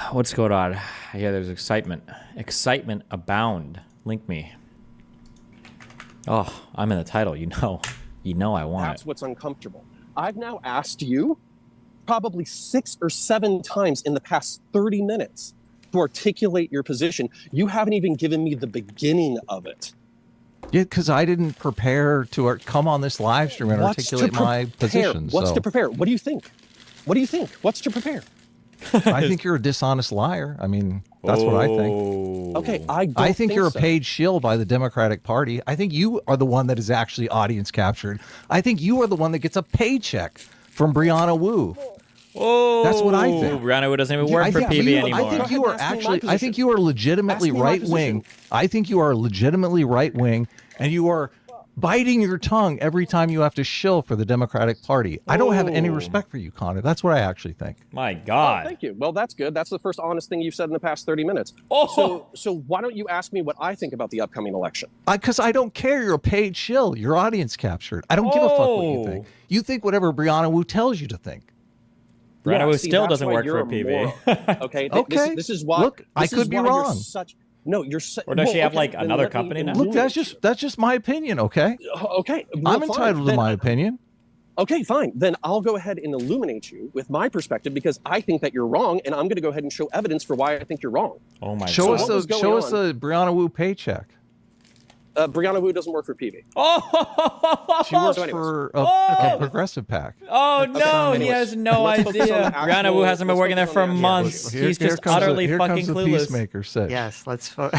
What's going on? Yeah, there's excitement. Excitement abound. Link me. Oh, I'm in the title. You know I want That's it. what's uncomfortable. I've now asked you probably 6 or 7 times in the past 30 minutes to articulate your position. You haven't even given me the beginning of it. Yeah, because I didn't prepare to come on this live stream and articulate my position. What's to prepare? What do you think? What do you think? What's to prepare? I think you're a dishonest liar. I mean, that's what I think. Okay, I think you're a paid shill by the Democratic Party. I think you are the one that is actually audience captured. I think you are the one that gets a paycheck from Brianna Wu. Oh, that's what I think. Brianna Wu doesn't even work for PV anymore. I think you are actually. I think you are legitimately right wing. I think you are legitimately right wing, and you are biting your tongue every time you have to shill for the Democratic Party. I don't have any respect for you, Connor. That's what I actually think. My God. Oh, thank you. Well, that's good. That's the first honest thing you've said in the past 30 minutes. So why don't you ask me what I think about the upcoming election? Because I don't care. You're a paid shill. You're audience captured. I don't give a fuck what you think. You think whatever Brianna Wu tells you to think. Brianna Wu still doesn't work for PV. Okay. Okay. This is why. Look, I could be wrong. No, you're. Or does she have like another company now? Look, that's just my opinion. Okay. Okay. Well, I'm entitled to my opinion. Okay, fine. Then I'll go ahead and illuminate you with my perspective because I think that you're wrong, and I'm going to go ahead and show evidence for why I think you're wrong. Oh my! Show us the Brianna Wu paycheck. Brianna Wu doesn't work for PV. Oh, she works for a progressive PAC. Oh no, he has no idea. Brianna Wu hasn't been working there for months. He's just utterly fucking clueless. Peacemaker, Sitch. Yes, let's focus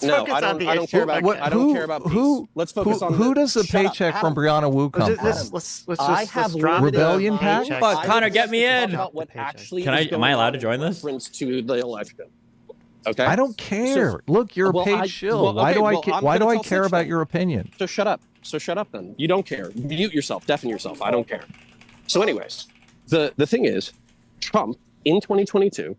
on the I don't care issue. about. I don't care about peace. Let's focus on. Who does the paycheck from Brianna Wu come from? Let's drop Rebellion PAC. But Connor, get me in. Am I allowed to join this? To the election. Okay. I don't care. Look, you're a paid shill. Why do I care about your opinion? So shut up. Then. You don't care. Mute yourself. Deafen yourself. I don't care. So anyways, the thing is, Trump in 2022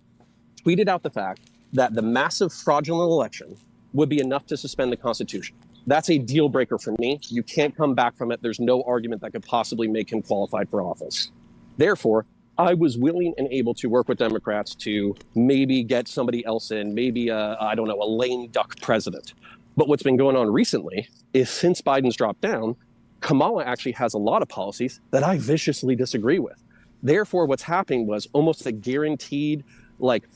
tweeted out the fact that the massive fraudulent election would be enough to suspend the Constitution. That's a deal breaker for me. You can't come back from it. There's no argument that could possibly make him qualified for office. Therefore, I was willing and able to work with Democrats to maybe get somebody else in, maybe a lame duck president. But what's been going on recently is since Biden's dropped down, Kamala actually has a lot of policies that I viciously disagree with. Therefore, what's happening was almost a guaranteed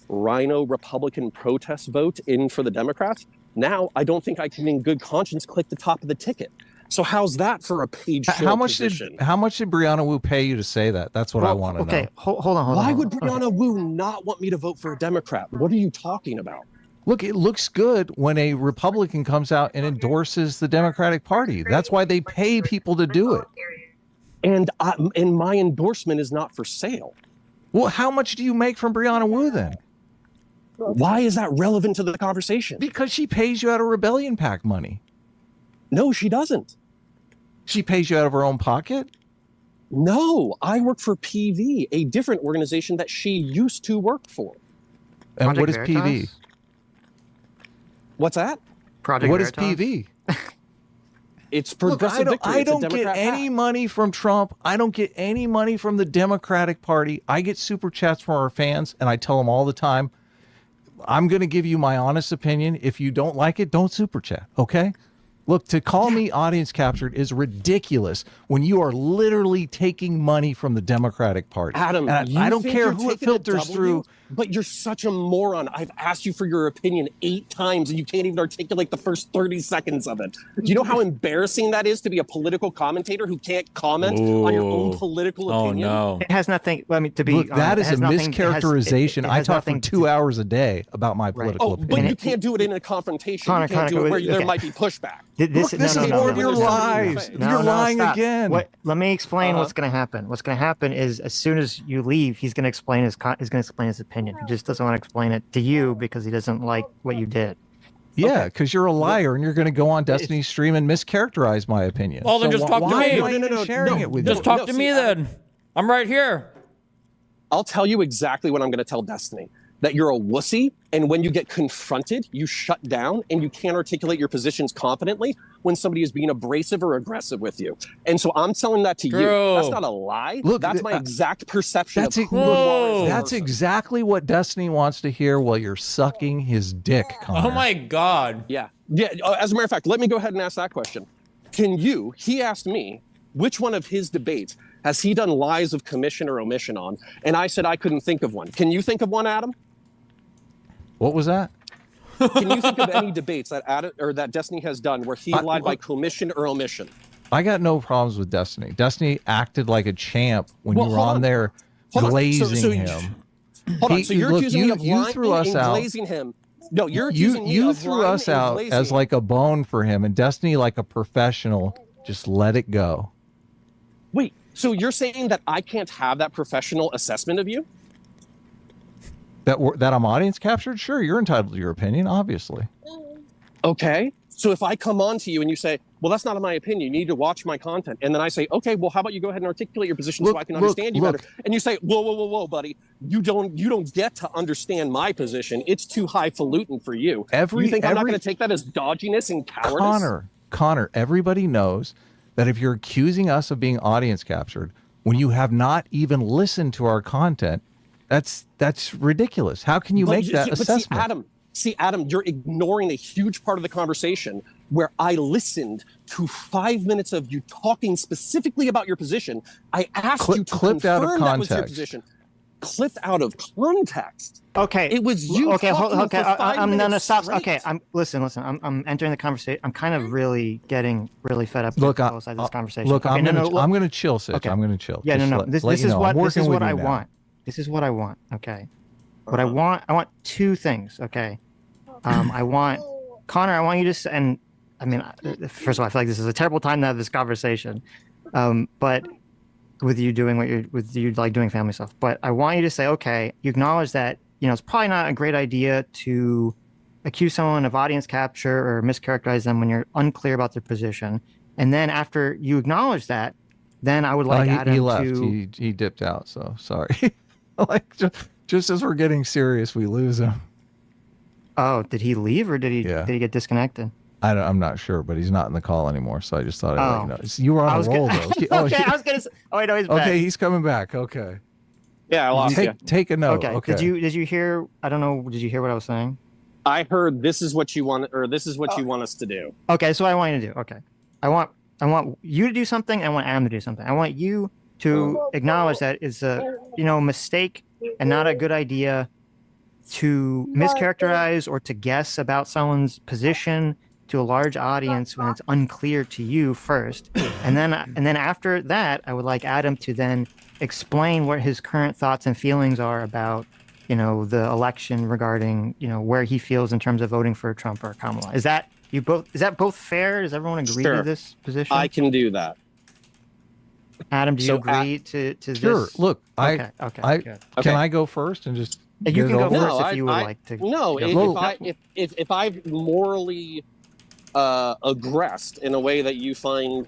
rhino Republican protest vote in for the Democrats. Now, I don't think I can in good conscience click the top of the ticket. So how's that for a paid show position? How much did Brianna Wu pay you to say that? That's what I want to know. Okay, hold on. Why would Brianna Wu not want me to vote for a Democrat? What are you talking about? Look, it looks good when a Republican comes out and endorses the Democratic Party. That's why they pay people to do it. And my endorsement is not for sale. Well, how much do you make from Brianna Wu then? Why is that relevant to the conversation? Because she pays you out of Rebellion PAC money. No, she doesn't. She pays you out of her own pocket? No, I work for PV, a different organization that she used to work for. And what is PV? What's that? What is PV? It's Progressive Victory. I don't get any money from Trump. I don't get any money from the Democratic Party. I get super chats from our fans, and I tell them all the time, I'm going to give you my honest opinion. If you don't like it, don't super chat, okay? Look, to call me audience captured is ridiculous when you are literally taking money from the Democratic Party. Adam, I don't care who it filters through. But you're such a moron. I've asked you for your opinion 8 times, and you can't even articulate the first 30 seconds of it. Do you know how embarrassing that is to be a political commentator who can't comment on your own political opinion? Oh, no. It has nothing, to be Look, that is a mischaracterization. It I talk for 2 hours a day about my political opinion. But you can't do it in a confrontation. Connor, you can't do it where there might be pushback. This is more of your lies. You're lying again. Let me explain what's going to happen. What's going to happen is as soon as you leave, he's going to explain his opinion. He just doesn't want to explain it to you because he doesn't like what you did. Yeah, because you're a liar and you're going to go on Destiny's stream and mischaracterize my opinion. Well, then just talk to me. Just talk to me then. I'm right here. I'll tell you exactly what I'm going to tell Destiny. that you're a wussy, and when you get confronted, you shut down and you can't articulate your positions confidently when somebody is being abrasive or aggressive with you. And so I'm telling that to you. That's not a lie. Look, that's my exact perception that's of who you are as a That's person. exactly what Destiny wants to hear while you're sucking his dick, Connor. Oh my God. Yeah. As a matter of fact, let me go ahead and ask that question. He asked me, which one of his debates has he done lies of commission or omission on? And I said I couldn't think of one. Can you think of one, Adam? What was that? Can you think of any debates that that Destiny has done where he lied by commission or omission? I got no problems with Destiny. Destiny acted like a champ when you were on there glazing him. Hold on. So you're accusing me of lying and out. glazing him. No, you're accusing me of lying and glazing him. You threw us out as like a bone for him, and Destiny, like a professional, just let it go. Wait, so you're saying that I can't have that professional assessment of you? That I'm audience captured? Sure, you're entitled to your opinion, obviously. Okay. So if I come on to you and you say, well, that's not my opinion, you need to watch my content. And then I say, okay, well, how about you go ahead and articulate your position so I can understand you better. And you say, whoa, buddy, you don't get to understand my position. It's too highfalutin for you. You think I'm not going to take that as dodginess and cowardice? Connor, everybody knows that if you're accusing us of being audience captured, when you have not even listened to our content, that's ridiculous. How can you make that assessment? See, Adam, you're ignoring a huge part of the conversation where I listened to 5 minutes of you talking specifically about your position. I asked you to confirm that was your position. Clipped out of context. Okay. It was you. Okay, talking for 5 minutes stop. straight. Okay, listen. I'm entering the conversation. I'm kind of really getting really fed up with both sides of this conversation. Look, I'm going to chill, Sitch. Okay. I'm going to chill. Yeah, no. This is what I want. This is what I want. Okay. What I want two things. Okay. I want Connor. I want you to, and I mean, first of all, I feel like this is a terrible time to have this conversation. But with you doing doing family stuff. But I want you to say, okay, you acknowledge that, it's probably not a great idea to accuse someone of audience capture or mischaracterize them when you're unclear about their position. And then after you acknowledge that, then I would like Adam he left. to... He dipped out, so sorry. Like, just as we're getting serious, we lose him. Oh, did he leave or did he get disconnected? I'm not sure, but he's not in the call anymore, so I just thought I'd let you know. You were on a roll, though. Okay, I was gonna say. Oh, wait, no, he's back. Okay, he's coming back. Okay. Yeah, I lost you. Take a note. Okay. Did you hear? I don't know. Did you hear what I was saying? I heard this is what you want, or this is what you want us to do. Okay, so what I want you to do. Okay, I want you to do something. I want Adam to do something. I want you to acknowledge that it's a mistake and not a good idea to mischaracterize or to guess about someone's position to a large audience when it's unclear to you first, and then after that, I would like Adam to then explain what his current thoughts and feelings are about, the election regarding, where he feels in terms of voting for Trump or Kamala. Is that both fair? Does everyone agree to this position? I can do that. Adam, do you agree to this? Sure. Look, okay. Can I go first and just? You can go first if you would like to. No, if I've morally aggressed in a way that you find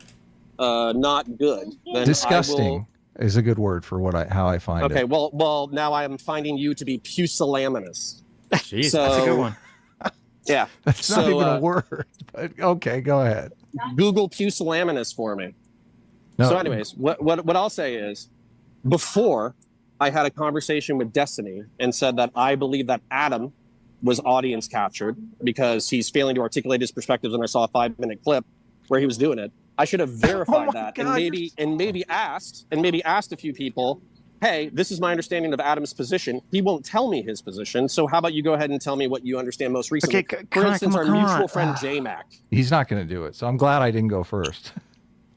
not good, then disgusting is a good word for how I find it. Okay, well, now I am finding you to be pusillanimous. Jeez, that's a good one. Yeah, that's not even a word. But okay, go ahead. Google pusillanimous for me. No. So, anyways, what I'll say is, before I had a conversation with Destiny and said that I believe that Adam was audience captured because he's failing to articulate his perspectives, and I saw a 5-minute clip where he was doing it. I should have verified that and maybe asked a few people, hey, this is my understanding of Adam's position. He won't tell me his position, so how about you go ahead and tell me what you understand most recently? Okay, for instance, our mutual friend J-Mac. He's not going to do it, so I'm glad I didn't go first.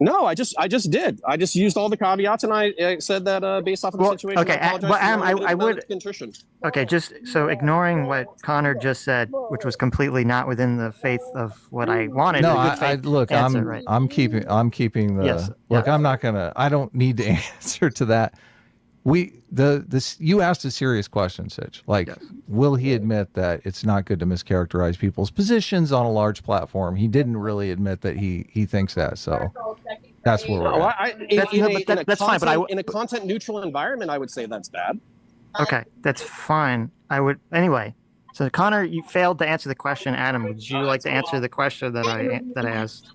No, I just did. I just used all the caveats, and I said that based off of the situation. Okay, but I would. Okay, just so ignoring what Connor just said, which was completely not within the faith of what I wanted. No, I'm keeping the. Yes, look, I'm not gonna. I don't need to answer to that. You asked a serious question, Sitch. Like, will he admit that it's not good to mischaracterize people's positions on a large platform? He didn't really admit that he thinks that. So that's where we're at. That's fine. But in a content neutral environment, I would say that's bad. Okay, that's fine. I would anyway. So Connor, you failed to answer the question. Adam, would you like to answer the question that I asked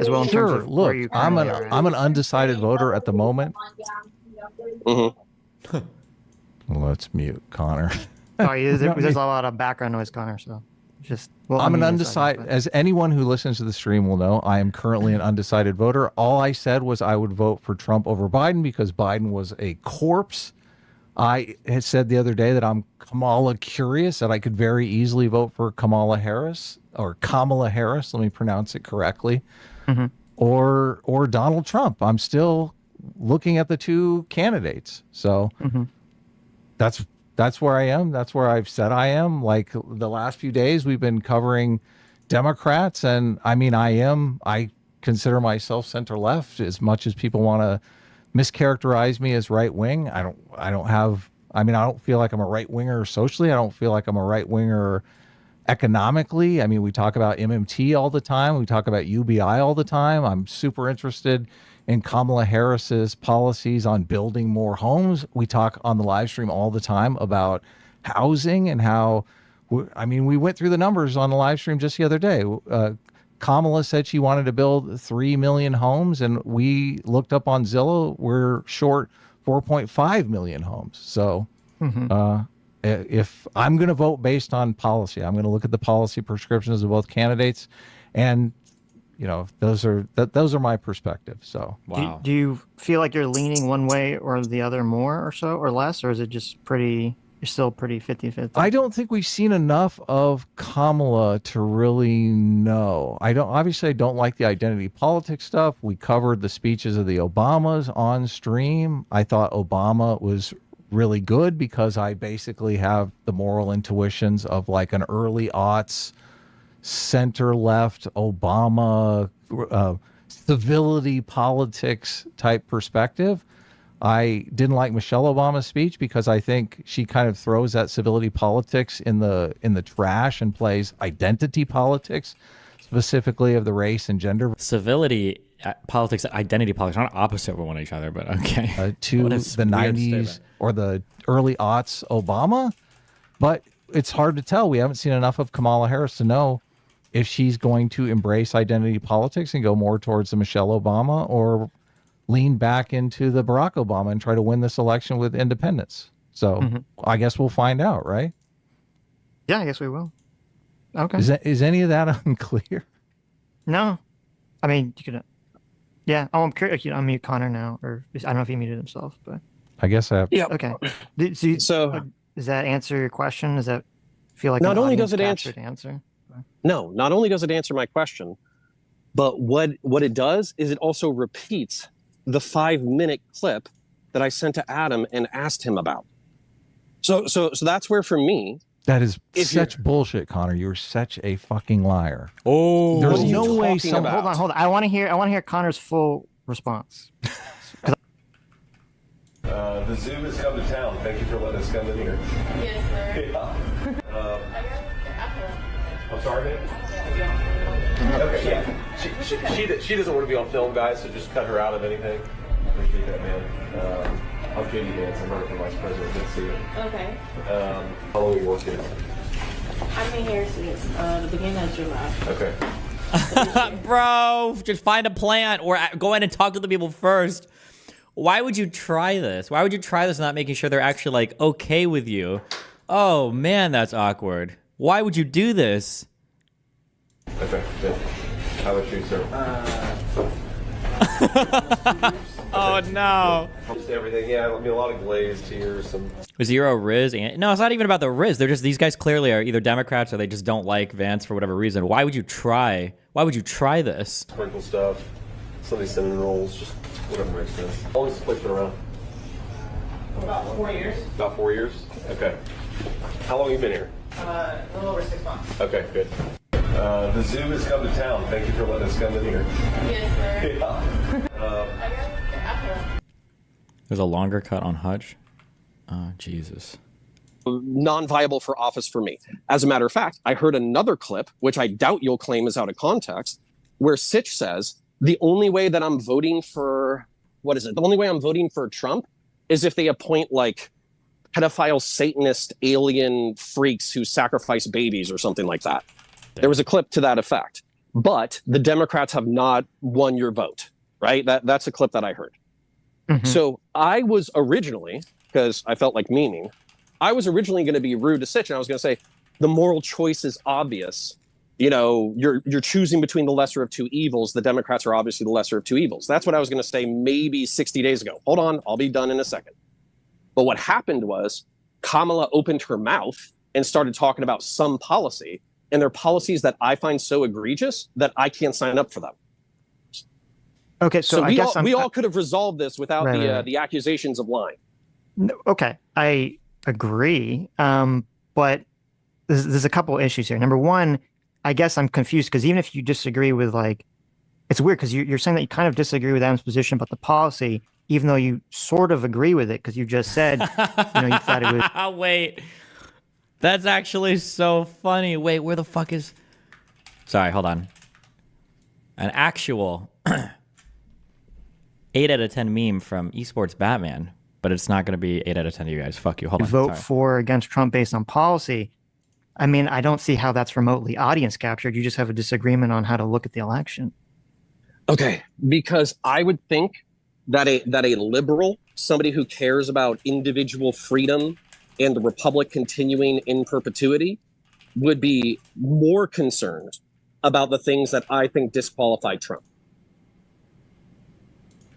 as well in terms Sure. of where Look, you I'm currently are at? an undecided voter at the moment. Mm-hmm. Let's mute Connor. Sorry, there's a lot of background noise, Connor. So just I'm an undecided. As anyone who listens to the stream will know, I am currently an undecided voter. All I said was I would vote for Trump over Biden because Biden was a corpse. I had said the other day that I'm Kamala curious, that I could very easily vote for Kamala Harris or Kamala Harris. Let me pronounce it correctly. Mm-hmm. Or Donald Trump. I'm still looking at the two candidates. So that's where I am. That's where I've said I am. Like the last few days, we've been covering Democrats, and I mean, I consider myself center left as much as people want to mischaracterize me as right wing. I don't feel like I'm a right winger socially. I don't feel like I'm a right winger economically. I mean, we talk about MMT all the time. We talk about UBI all the time. I'm super interested in Kamala Harris's policies on building more homes. We talk on the live stream all the time about housing and how, we went through the numbers on the live stream just the other day. Kamala said she wanted to build 3 million homes, and we looked up on Zillow. We're short 4.5 million homes. So if I'm going to vote based on policy, I'm going to look at the policy prescriptions of both candidates, and those are my perspective. So wow. Do you feel like you're leaning one way or the other more or so or less, or is it just you're still pretty 50-50? I don't think we've seen enough of Kamala to really know. I don't like the identity politics stuff. We covered the speeches of the Obamas on stream. I thought Obama was really good because I basically have the moral intuitions of like an early aughts center left Obama civility politics type perspective. I didn't like Michelle Obama's speech because I think she kind of throws that civility politics in the trash and plays identity politics, specifically of the race and gender. Civility politics, identity politics, not opposite of one each other, but okay. To the 90s or the early aughts Obama. But it's hard to tell. We haven't seen enough of Kamala Harris to know if she's going to embrace identity politics and go more towards the Michelle Obama or lean back into the Barack Obama and try to win this election with independence. So I guess we'll find out, right? Yeah, I guess we will. Okay. Is any of that unclear? No. I mean, you could... Yeah. Oh, I'm curious. You unmute Connor now, or I don't know if he muted himself, but... I guess I have... Yeah. Okay. So... Does that answer your question? Does that feel like not only does it answer? No, not only does it answer my question, but what it does is it also repeats the 5-minute clip that I sent to Adam and asked him about. So that's where, for me, that is such bullshit, Connor. You're such a fucking liar. Oh, there's no way. Hold on. I want to hear Connor's full response. The zoo has come to town. Thank you for letting us come in here. Yes, sir. Yeah. I'm sorry, man. Okay, yeah. She doesn't want to be on film, guys, so just cut her out of anything. Appreciate that, man. I'm JD Vance. I'm running for vice president. Good to see you. Okay. How long are you working? I've been here since the beginning of July. Okay. Bro, just find a plant or go in and talk to the people first. Why would you try this? Why would you try this not making sure they're actually like okay with you? Oh man, that's awkward. Why would you do this? Okay, good. How about you, sir? Oh no. Just everything, yeah. I mean, a lot of glazed here. Some 0 Riz. No, it's not even about the Riz. They're just, these guys clearly are either Democrats or they just don't like Vance for whatever reason. Why would you try? Why would you try this? sprinkle stuff. Some of these cinnamon rolls, just whatever makes sense. How long has this place been around? About 4 years. About 4 years? Okay. How long have you been here? A little over 6 months. Okay, good. The zoo has come to town. Thank you for letting us come in here. Yes, sir. Yeah. There's a longer cut on Hutch. Oh, Jesus. Non-viable for office for me. As a matter of fact, I heard another clip, which I doubt you'll claim is out of context, where Sitch says, the only way that I'm voting for, the only way I'm voting for Trump is if they appoint like pedophile, Satanist, alien freaks who sacrifice babies or something like that. There was a clip to that effect. But the Democrats have not won your vote, right? That's a clip that I heard. So I was originally, because I felt like memeing, I was originally going to be rude to Sitch, and I was going to say, the moral choice is obvious. You know, you're choosing between the lesser of two evils. The Democrats are obviously the lesser of two evils. That's what I was going to say maybe 60 days ago. Hold on, I'll be done in a second. But what happened was Kamala opened her mouth and started talking about some policy, and they're policies that I find so egregious that I can't sign up for them. Okay, so I guess we all could have resolved this without the accusations of lying. Okay, I agree. But there's a couple issues here. Number one, I guess I'm confused because even if you disagree with it's weird because you're saying that you kind of disagree with Adam's position about the policy, even though you sort of agree with it because you just said, you thought it was. Wait, that's actually so funny. Wait, where the fuck is? Sorry, hold on. An actual 8 out of 10 meme from Esports Batman, but it's not going to be 8 out of 10 of you guys. Fuck you. Hold on. Vote Sorry. for or against Trump based on policy. I mean, I don't see how that's remotely audience captured. You just have a disagreement on how to look at the election. Okay, because I would think that a liberal, somebody who cares about individual freedom and the republic continuing in perpetuity, would be more concerned about the things that I think disqualify Trump.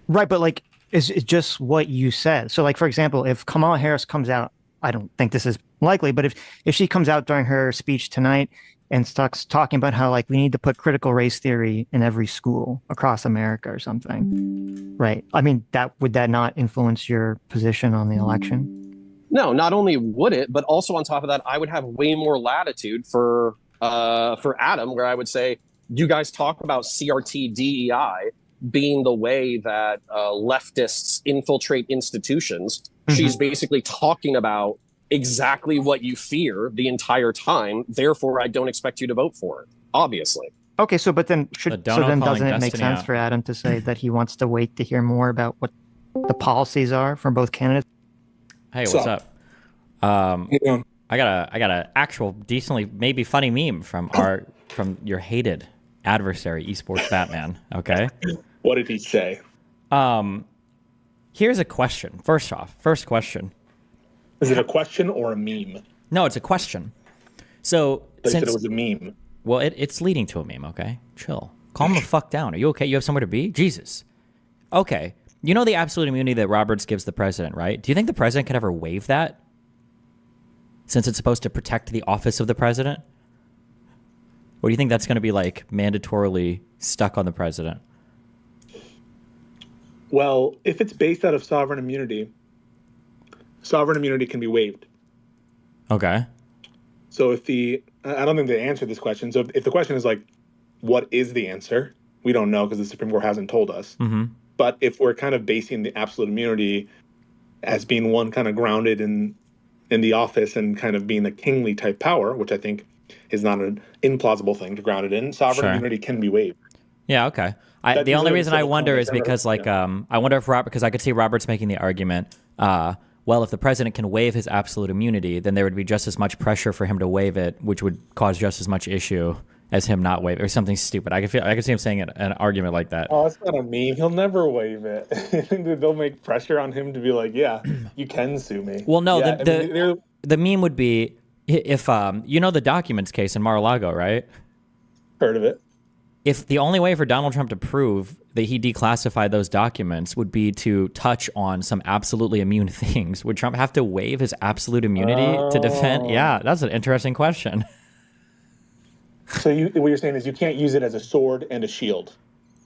Right, but it's just what you said. So, for example, if Kamala Harris comes out, I don't think this is likely, but if she comes out during her speech tonight and starts talking about how we need to put critical race theory in every school across America or something, right? I mean, would that not influence your position on the election? No, not only would it, but also on top of that, I would have way more latitude for Adam, where I would say, you guys talk about CRT DEI being the way that leftists infiltrate institutions. She's basically talking about exactly what you fear the entire time. Therefore, I don't expect you to vote for it, obviously. Okay, so doesn't it make sense for Adam to say that he wants to wait to hear more about what the policies are from both candidates? Hey, what's up? I got a actual decently maybe funny meme from your hated adversary, Esports Batman. Okay. What did he say? Here's a question. First question. Is it a question or a meme? No, it's a question. So They said it was a meme. Well, it's leading to a meme. Okay, chill. Calm the fuck down. Are you okay? You have somewhere to be? Jesus. Okay. You know the absolute immunity that Roberts gives the president, right? Do you think the president could ever waive that? Since it's supposed to protect the office of the president? Or do you think that's going to be mandatorily stuck on the president? Well, if it's based out of sovereign immunity can be waived. Okay. So I don't think they answered this question. So if the question is what is the answer? We don't know because the Supreme Court hasn't told us. Mm-hmm. But if we're kind of basing the absolute immunity as being one kind of grounded in the office and kind of being a kingly type power, which I think is not an implausible thing to ground it in, sovereign immunity can be waived. Yeah, okay. The only reason I wonder is because I wonder if because I could see Roberts making the argument, well, if the president can waive his absolute immunity, then there would be just as much pressure for him to waive it, which would cause just as much issue as him not waive it, or something stupid. I could see him saying an argument like that. Oh, it's not a meme. He'll never waive it. They'll make pressure on him to be yeah, you can sue me. Well, no, yeah, the meme would be if the documents case in Mar-a-Lago, right? Heard of it. If the only way for Donald Trump to prove that he declassified those documents would be to touch on some absolutely immune things, would Trump have to waive his absolute immunity to defend? Yeah, that's an interesting question. So what you're saying is you can't use it as a sword and a shield.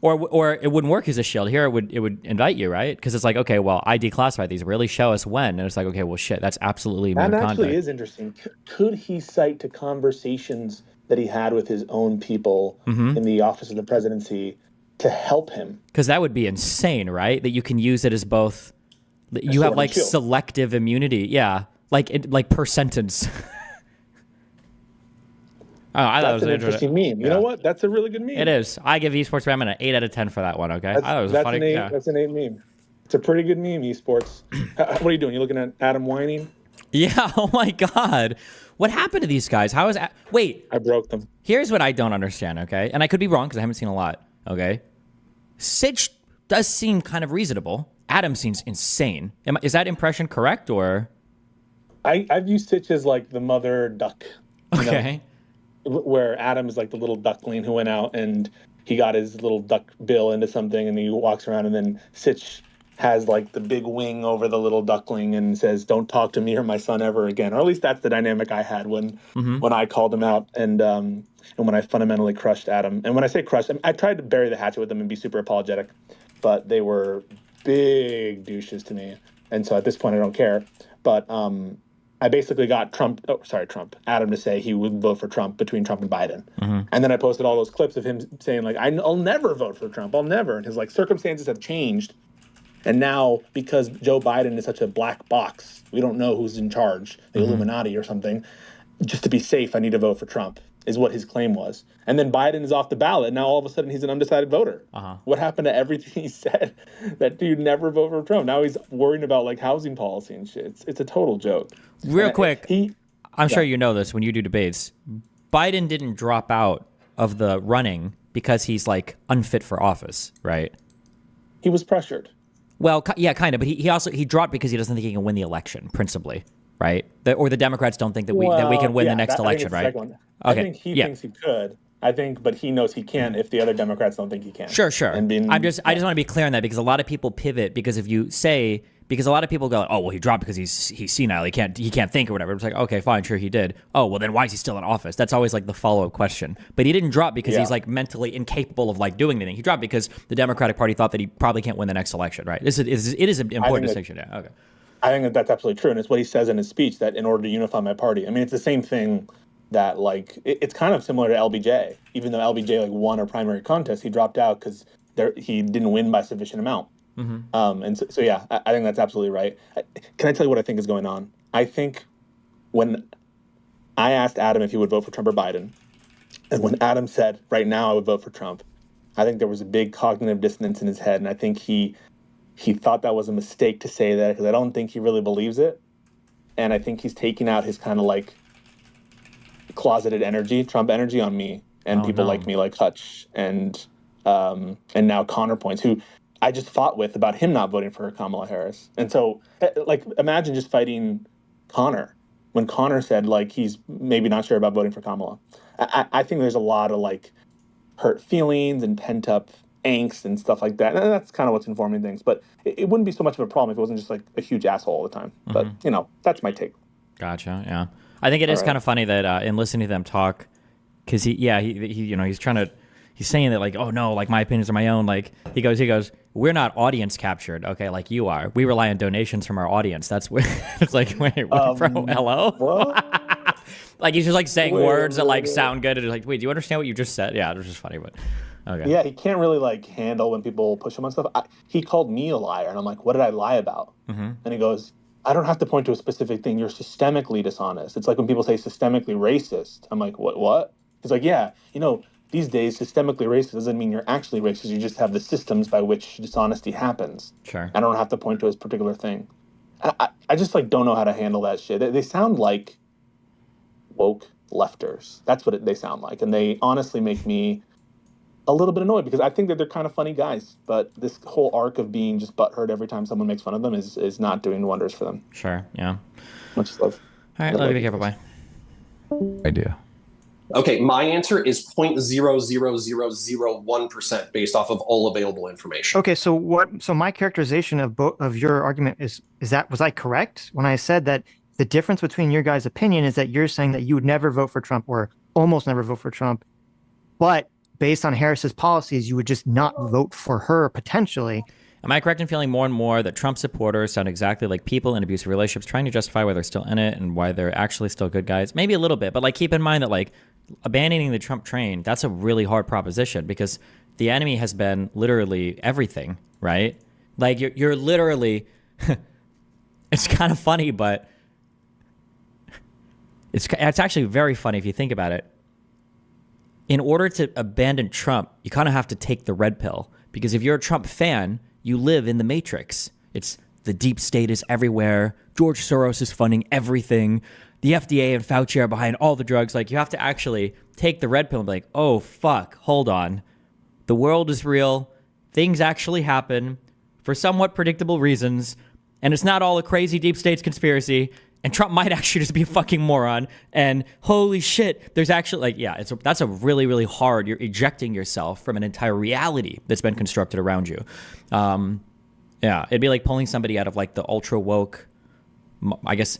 Or it wouldn't work as a shield. Here it would indict you, right? Because it's okay, well, I declassified these. Really show us when. And it's okay, well, shit, that's absolutely immune conduct. That actually is interesting. Could he cite to conversations that he had with his own people in the office of the presidency to help him? Because that would be insane, right? That you can use it as both. You have selective immunity, yeah, per sentence. Oh, I thought it was an interesting meme. You know what? That's a really good meme. It is. I give Esports Batman an 8 out of 10 for that one. Okay, I thought it was funny. That's an 8 meme. It's a pretty good meme. Esports. What are you doing? You looking at Adam whining? Yeah. Oh my God. What happened to these guys? How is wait? I broke them. Here's what I don't understand. Okay, and I could be wrong because I haven't seen a lot. Okay, Sitch does seem kind of reasonable. Adam seems insane. Is that impression correct or? I've used Sitch as like the mother duck. Okay. Where Adam is like the little duckling who went out and he got his little duck bill into something and he walks around, and then Sitch has like the big wing over the little duckling and says, "Don't talk to me or my son ever again." Or at least that's the dynamic I had when I called him out and when I fundamentally crushed Adam. And when I say crushed, I tried to bury the hatchet with them and be super apologetic, but they were big douches to me. And so at this point, I don't care. But I basically got Adam to say he would vote for Trump between Trump and Biden. And then I posted all those clips of him saying like, I'll never vote for Trump. I'll never. And his like circumstances have changed. And now because Joe Biden is such a black box, we don't know who's in charge, the Illuminati or something. Just to be safe, I need to vote for Trump is what his claim was. And then Biden is off the ballot. And now all of a sudden he's an undecided voter. What happened to everything he said that dude never vote for Trump? Now he's worrying about like housing policy and shit. It's a total joke. Real quick, I'm sure you know this when you do debates. Biden didn't drop out of the running because he's like unfit for office, right? He was pressured. Well, yeah, kind of. But he dropped because he doesn't think he can win the election, principally, right? Or the Democrats don't think that we can win the next election, right? Okay. I think he thinks he could. But he knows he can if the other Democrats don't think he can. Sure. I just want to be clear on that because a lot of people pivot because because a lot of people go, oh well, he dropped because he's senile, he can't think or whatever. It's like, okay, fine, sure he did. Oh well, then why is he still in office? That's always like the follow up question. But he didn't drop because he's like mentally incapable of like doing anything. He dropped because the Democratic Party thought that he probably can't win the next election, right? It is an important distinction. Yeah. Okay. I think that's absolutely true, and it's what he says in his speech that in order to unify my party. I mean, it's the same thing. That like it's kind of similar to LBJ. Even though LBJ like won a primary contest, he dropped out because he didn't win by sufficient amount. And so yeah, I think that's absolutely right. Can I tell you what I think is going on? I think when I asked Adam if he would vote for Trump or Biden, and when Adam said right now I would vote for Trump, I think there was a big cognitive dissonance in his head, and I think he thought that was a mistake to say that because I don't think he really believes it, and I think he's taking out his kind of like closeted energy, Trump energy on me and people like me, like Hutch and now Connor Points, who I just fought with about him not voting for Kamala Harris. And so like imagine just fighting Connor when Connor said like he's maybe not sure about voting for Kamala. I think there's a lot of like hurt feelings and pent up angst and stuff like that. And that's kind of what's informing things. But it wouldn't be so much of a problem if it wasn't just like a huge asshole all the time. But that's my take. Gotcha. Yeah. I think it is kind of funny that in listening to them talk, because he's saying that like, oh no, like my opinions are my own. Like he goes, we're not audience captured, okay, like you are. We rely on donations from our audience. That's where it's like, wait, bro, hello. Like he's just like saying words that like sound good, and like, wait, do you understand what you just said? Yeah, it was just funny, but okay. Yeah, he can't really like handle when people push him on stuff. He called me a liar, and I'm like, what did I lie about? And he goes, I don't have to point to a specific thing. You're systemically dishonest. It's like when people say systemically racist. I'm like, what? He's like, yeah, these days systemically racist doesn't mean you're actually racist. You just have the systems by which dishonesty happens. Sure. I don't have to point to a particular thing. I just like don't know how to handle that shit. They sound like woke lefters. That's what they sound like. And they honestly make me a little bit annoyed because I think that they're kind of funny guys, but this whole arc of being just butthurt every time someone makes fun of them is not doing wonders for them. Sure, yeah. Much love. All right, love you. Be careful. Bye. Idea. Okay, my answer is 0.00001% based off of all available information. Okay, so my characterization of your argument was I correct when I said that the difference between your guys' opinion is that you're saying that you would never vote for Trump or almost never vote for Trump, but based on Harris's policies, you would just not vote for her potentially. Am I correct in feeling more and more that Trump supporters sound exactly like people in abusive relationships trying to justify why they're still in it and why they're actually still good guys? Maybe a little bit, but like keep in mind that like abandoning the Trump train, that's a really hard proposition because the enemy has been literally everything, right? Like you're literally, it's kind of funny, but it's actually very funny if you think about it. In order to abandon Trump, you kind of have to take the red pill because if you're a Trump fan, you live in the matrix. It's the deep state is everywhere. George Soros is funding everything. The FDA and Fauci are behind all the drugs. Like, you have to actually take the red pill and be like, oh, fuck, hold on. The world is real. Things actually happen for somewhat predictable reasons. And it's not all a crazy deep states conspiracy. And Trump might actually just be a fucking moron. And holy shit, there's actually, like, yeah, that's a really, really hard. You're ejecting yourself from an entire reality that's been constructed around you. Yeah, it'd be like pulling somebody out of, like, the ultra woke, I guess,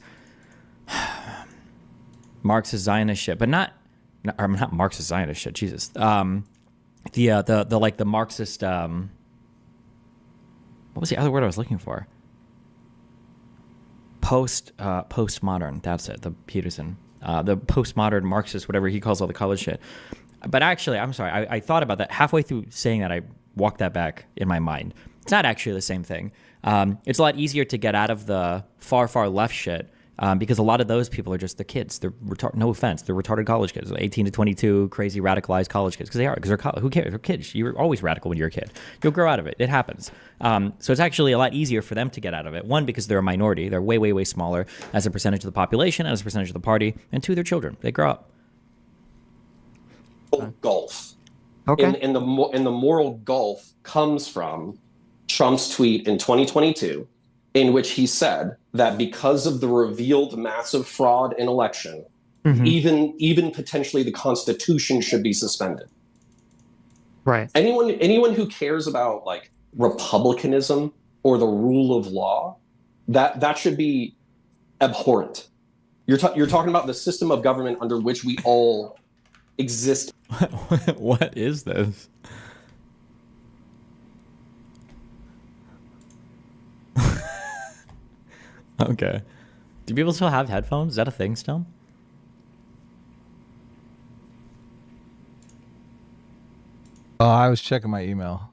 Marxist Zionist shit, but not Marxist Zionist shit. Jesus, the Marxist. What was the other word I was looking for? Postmodern. That's it. The Peterson, the postmodern Marxist, whatever he calls all the college shit. But actually, I'm sorry. I thought about that halfway through saying that. I walked that back in my mind. It's not actually the same thing. It's a lot easier to get out of the far, far left shit. Because a lot of those people are just the kids. They're no offense, they're retarded college kids, 18 to 22, crazy radicalized college kids. Because they are. Because who cares? They're kids. You're always radical when you're a kid. You'll grow out of it. It happens. So it's actually a lot easier for them to get out of it. One, because they're a minority. They're way, way, way smaller as a percentage of the population and as a percentage of the party. And two, they're children. They grow up. Gulf. Okay. And the moral gulf comes from Trump's tweet in 2022, in which he said that because of the revealed massive fraud in election, even potentially the Constitution should be suspended. Right. Anyone who cares about, like, republicanism or the rule of law, that should be abhorrent. You're talking about the system of government under which we all exist. What is this? Okay. Do people still have headphones? Is that a thing still? I was checking my email.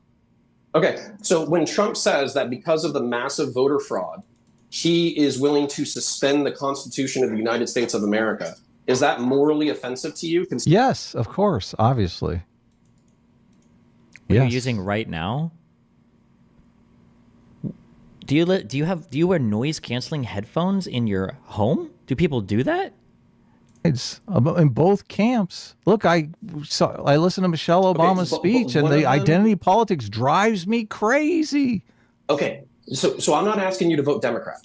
Okay, so when Trump says that because of the massive voter fraud, he is willing to suspend the Constitution of the United States of America, is that morally offensive to you? Yes, of course, obviously. What are you using right now? Do you wear noise canceling headphones in your home? Do people do that? It's in both camps. Look, I listened to Michelle Obama's speech, and the identity politics drives me crazy. Okay, so I'm not asking you to vote Democrat.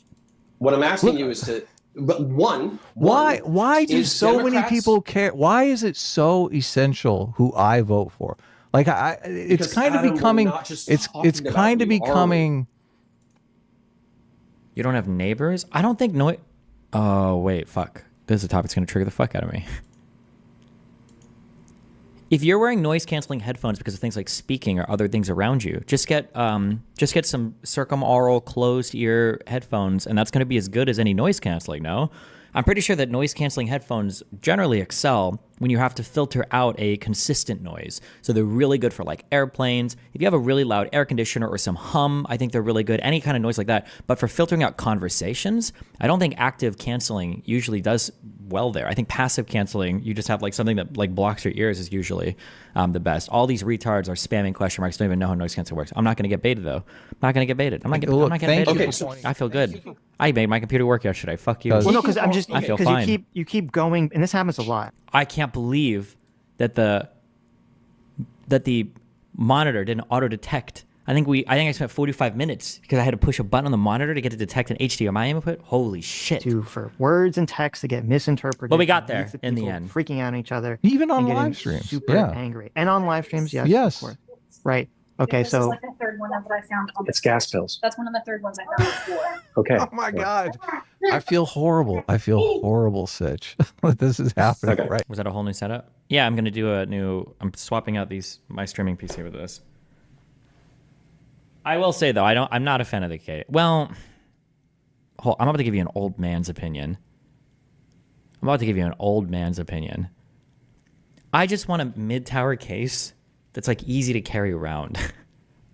What I'm asking you is to, but why do so many people care? Why is it so essential who I vote for? Like, it's kind of becoming. It's kind of becoming. You don't have neighbors? I don't think noise. Oh, wait, fuck. This is a topic that's going to trigger the fuck out of me. If you're wearing noise canceling headphones because of things like speaking or other things around you, just get some circumaural closed ear headphones, and that's going to be as good as any noise canceling. No, I'm pretty sure that noise canceling headphones generally excel when you have to filter out a consistent noise. So they're really good for, like, airplanes. If you have a really loud air conditioner or some hum, I think they're really good. Any kind of noise like that. But for filtering out conversations, I don't think active canceling usually does well there. I think passive canceling, you just have, like, something that, like, blocks your ears is usually the best. All these retards are spamming question marks, don't even know how noise canceling works. I'm not going to get baited, though. I'm not going to get baited. I'm not getting baited. Okay, I feel good. I made my computer work yesterday. Fuck you. Well, no, because I feel fine. You keep going, and this happens a lot. I can't believe that the monitor didn't auto detect. I think I spent 45 minutes because I had to push a button on the monitor to get to detect an HDMI input. Holy shit! For words and text to get misinterpreted. But we got there in the end. Freaking out on each other, even on live streams. Super angry, and on live streams, yes. Of course. Right. Okay, this so is like the third one that I found. It's gas pills. That's one of the third ones I found before. Okay. Oh my God. I feel horrible. Sitch. This is happening, Okay. right? Was that a whole new setup? Yeah, I'm gonna do I'm swapping out my streaming PC with this. I will say though, I'm not a fan of the K. Well, I'm about to give you an old man's opinion. I just want a mid-tower case that's, like, easy to carry around.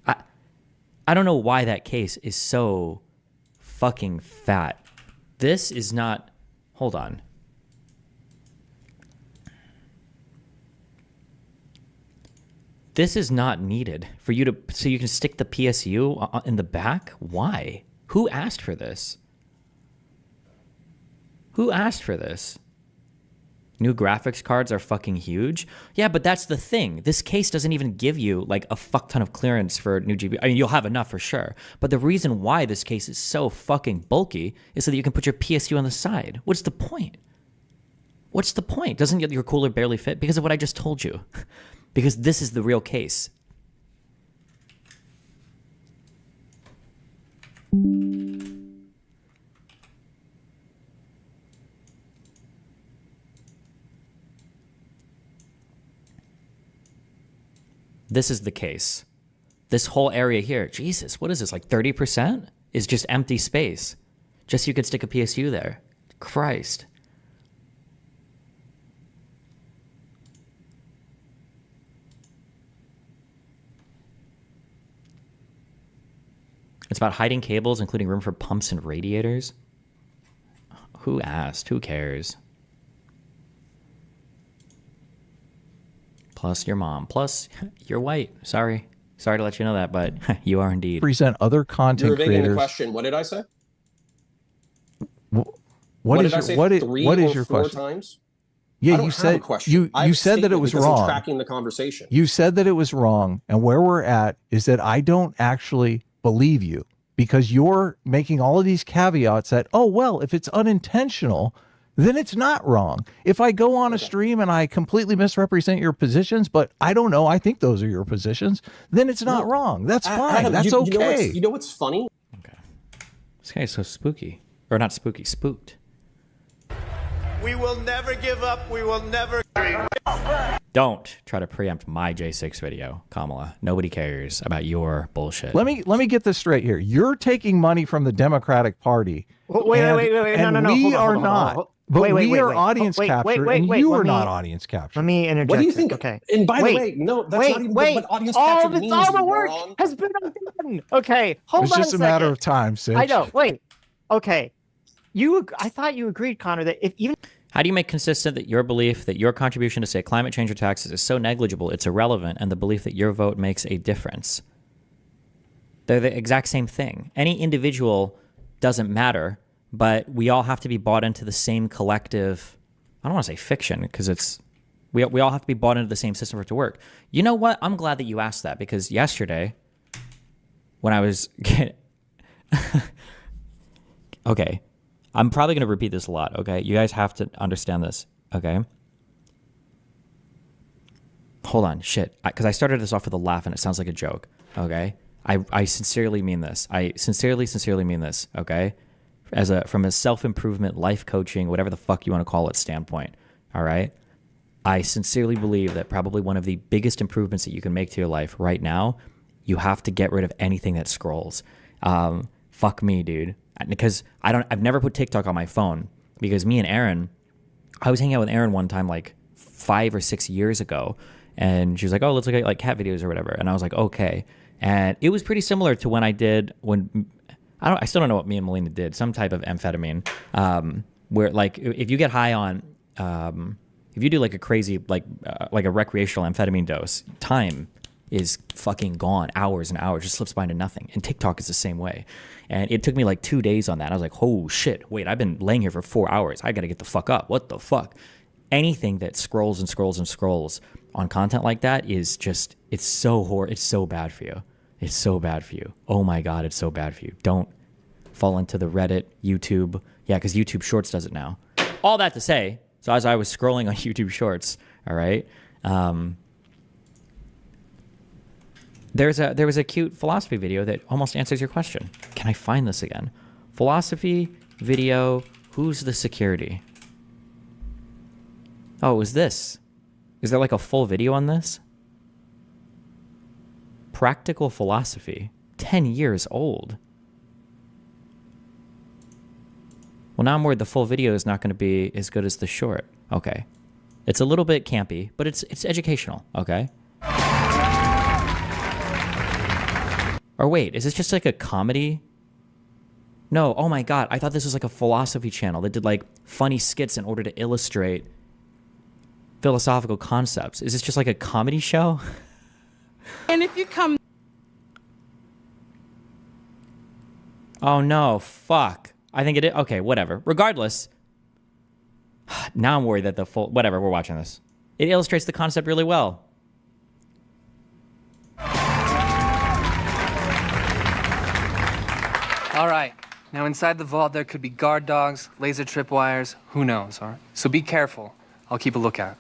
I don't know why that case is so fucking fat. This is not. Hold on. This is not needed for you so you can stick the PSU in the back. Why? Who asked for this? Who asked for this? New graphics cards are fucking huge. Yeah, but that's the thing. This case doesn't even give you like a fuck ton of clearance for new GPU. I mean, you'll have enough for sure. But the reason why this case is so fucking bulky is so that you can put your PSU on the side. What's the point? What's the point? Doesn't your cooler barely fit? Because of what I just told you. Because this is the real case. This is the case. This whole area here, Jesus, what is this, like 30% is just empty space. Just so you could stick a PSU there. Christ. It's about hiding cables, including room for pumps and radiators. Who asked? Who cares? Plus your mom. Plus, you're white. Sorry. Sorry to let you know that, but you are indeed. Present other content You're evading the creators. question. What did I say? What did I is say? your Three what is or your four question? times? Yeah, I don't you have a said question. you I have a said that it statement was because I'm wrong. tracking the conversation. You said that it was wrong, and where we're at is that I don't actually believe you because you're making all of these caveats that, oh well, if it's unintentional, then it's not wrong. If I go on a stream and I completely misrepresent your positions, but I don't know, I think those are your positions, then it's not wrong. That's fine. Adam, That's okay. You know what's funny? Okay. This guy's so spooky. Or not spooky, spooked. We will never give up. We will never. Don't try to preempt my J6 video, Kamala. Nobody cares about your bullshit. Let me get this straight here. You're taking money from the Democratic Party. Wait. And No. we Hold on, are hold on. not. But we are audience captured, and you are not audience captured. Let me interject. What do you think? Okay. And by the way, no, that's not even what audience capture means. All the work moron. has been undone. Okay, hold It's on just a matter of time, Sitch. I know. Wait. Okay. I thought you agreed, Connor, that if even How do you make consistent that your belief that your contribution to, say, climate change or taxes is so negligible it's irrelevant, and the belief that your vote makes a difference? They're the exact same thing. Any individual doesn't matter, but we all have to be bought into the same collective, I don't want to say fiction, because we all have to be bought into the same system for it to work. You know what? I'm glad that you asked that, because yesterday, when I was okay, I'm probably going to repeat this a lot, okay? You guys have to understand this, okay? Hold on, shit. Because I started this off with a laugh and it sounds like a joke, okay? I sincerely mean this. I sincerely mean this, okay? From a self-improvement, life coaching, whatever the fuck you want to call it standpoint, all right? I sincerely believe that probably one of the biggest improvements that you can make to your life right now, you have to get rid of anything that scrolls. Fuck me, dude. Because I've never put TikTok on my phone because me and Aaron, I was hanging out with Aaron one time like 5 or 6 years ago, and she was like, oh, let's look at like cat videos or whatever. And I was like, okay. And it was pretty similar to when I still don't know what me and Melina did, some type of amphetamine, where like if you get high on, if you do like a crazy, like a recreational amphetamine dose, time is fucking gone. Hours and hours just slips by into nothing. And TikTok is the same way. And it took me like 2 days on that. I was like, oh shit, wait, I've been laying here for 4 hours. I got to get the fuck up. What the fuck? Anything that scrolls and scrolls and scrolls on content like that is just, it's so bad for you. It's so bad for you. Oh my God, it's so bad for you. Don't fall into the Reddit, YouTube. Yeah, because YouTube Shorts does it now. All that to say, so as I was scrolling on YouTube Shorts, all right, there was a cute philosophy video that almost answers your question. Can I find this again? Philosophy video, who's the security? Oh, it was this. Is there like a full video on this? Practical philosophy, 10 years old. Well, now I'm worried the full video is not going to be as good as the short. Okay. It's a little bit campy, but it's educational, okay? Or wait, is this just like a comedy? No, oh my God, I thought this was like a philosophy channel that did like funny skits in order to illustrate philosophical concepts. Is this just like a comedy show? And if you come... Oh no, fuck. I think it is. Okay, whatever. Regardless, Now I'm worried that the full... Whatever, we're watching this. It illustrates the concept really well. All right. Now, inside the vault, there could be guard dogs, laser tripwires, who knows, all right? So be careful. I'll keep a lookout.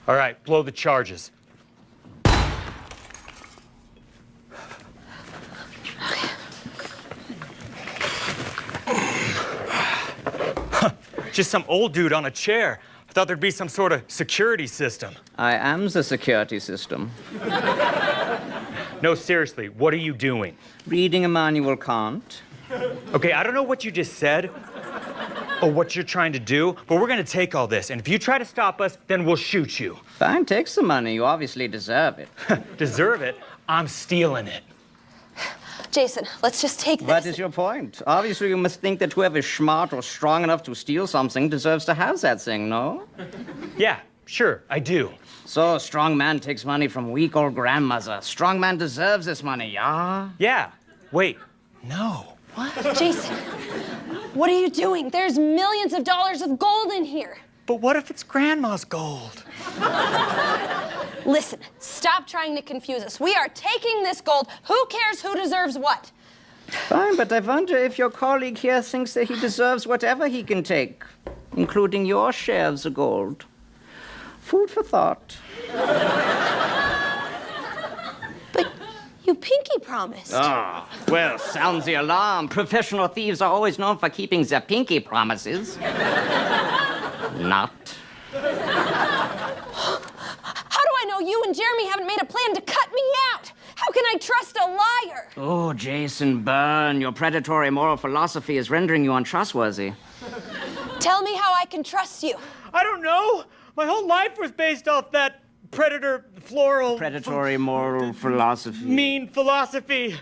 All right, blow the charges. Just some old dude on a chair. I thought there'd be some sort of security system. I am the security system. No, seriously, what are you doing? Reading Immanuel Kant. Okay, I don't know what you just said or what you're trying to do, but we're gonna take all this, and if you try to stop us, then we'll shoot you. Fine, take some money. You obviously deserve it. Deserve it? I'm stealing it. Jason, let's just take this. What is your point? Obviously, you must think that whoever is smart or strong enough to steal something deserves to have that thing, no? Yeah, sure, I do. So, a strong man takes money from weak old grandmother. Strong man deserves this money, yeah? Yeah. Wait, no. What? Jason, what are you doing? There's millions of dollars of gold in here. But what if it's Grandma's gold? Listen, stop trying to confuse us. We are taking this gold. Who cares who deserves what? Fine, but I wonder if your colleague here thinks that he deserves whatever he can take, including your share of the gold. Food for thought. But you pinky promised. Ah, well, sounds the alarm. Professional thieves are always known for keeping their pinky promises. Not. How do I know you and Jeremy haven't made a plan to cut me out? How can I trust a liar? Oh, Jason Byrne, your predatory moral philosophy is rendering you untrustworthy. Tell me how I can trust you. I don't know. My whole life was based off that predatory moral philosophy. Mean philosophy.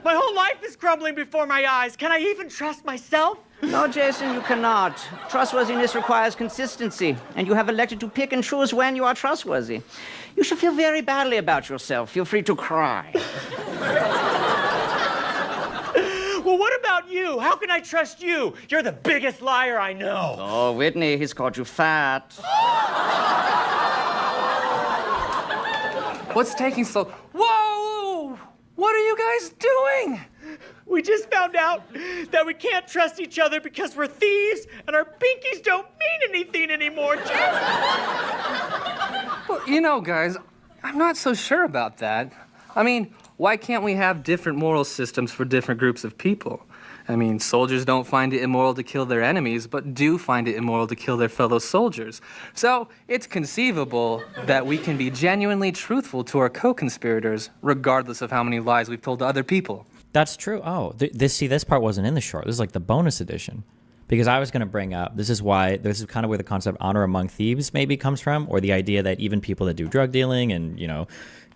My whole life is crumbling before my eyes. Can I even trust myself? No, Jason, you cannot. Trustworthiness requires consistency, and you have elected to pick and choose when you are trustworthy. You should feel very badly about yourself. Feel free to cry. Well, what about you? How can I trust you? You're the biggest liar I know. Oh, Whitney, he's called you fat. What's taking so... Whoa! What are you guys doing? We just found out that we can't trust each other because we're thieves and our pinkies don't mean anything anymore, Jason. Well, you know, guys, I'm not so sure about that. I mean, why can't we have different moral systems for different groups of people? I mean, soldiers don't find it immoral to kill their enemies, but do find it immoral to kill their fellow soldiers. So it's conceivable that we can be genuinely truthful to our co-conspirators, regardless of how many lies we've told to other people. That's true. Oh, this part wasn't in the short. This is like the bonus edition. Because I was going to bring up, this is kind of where the concept honor among thieves maybe comes from, or the idea that even people that do drug dealing and, you know,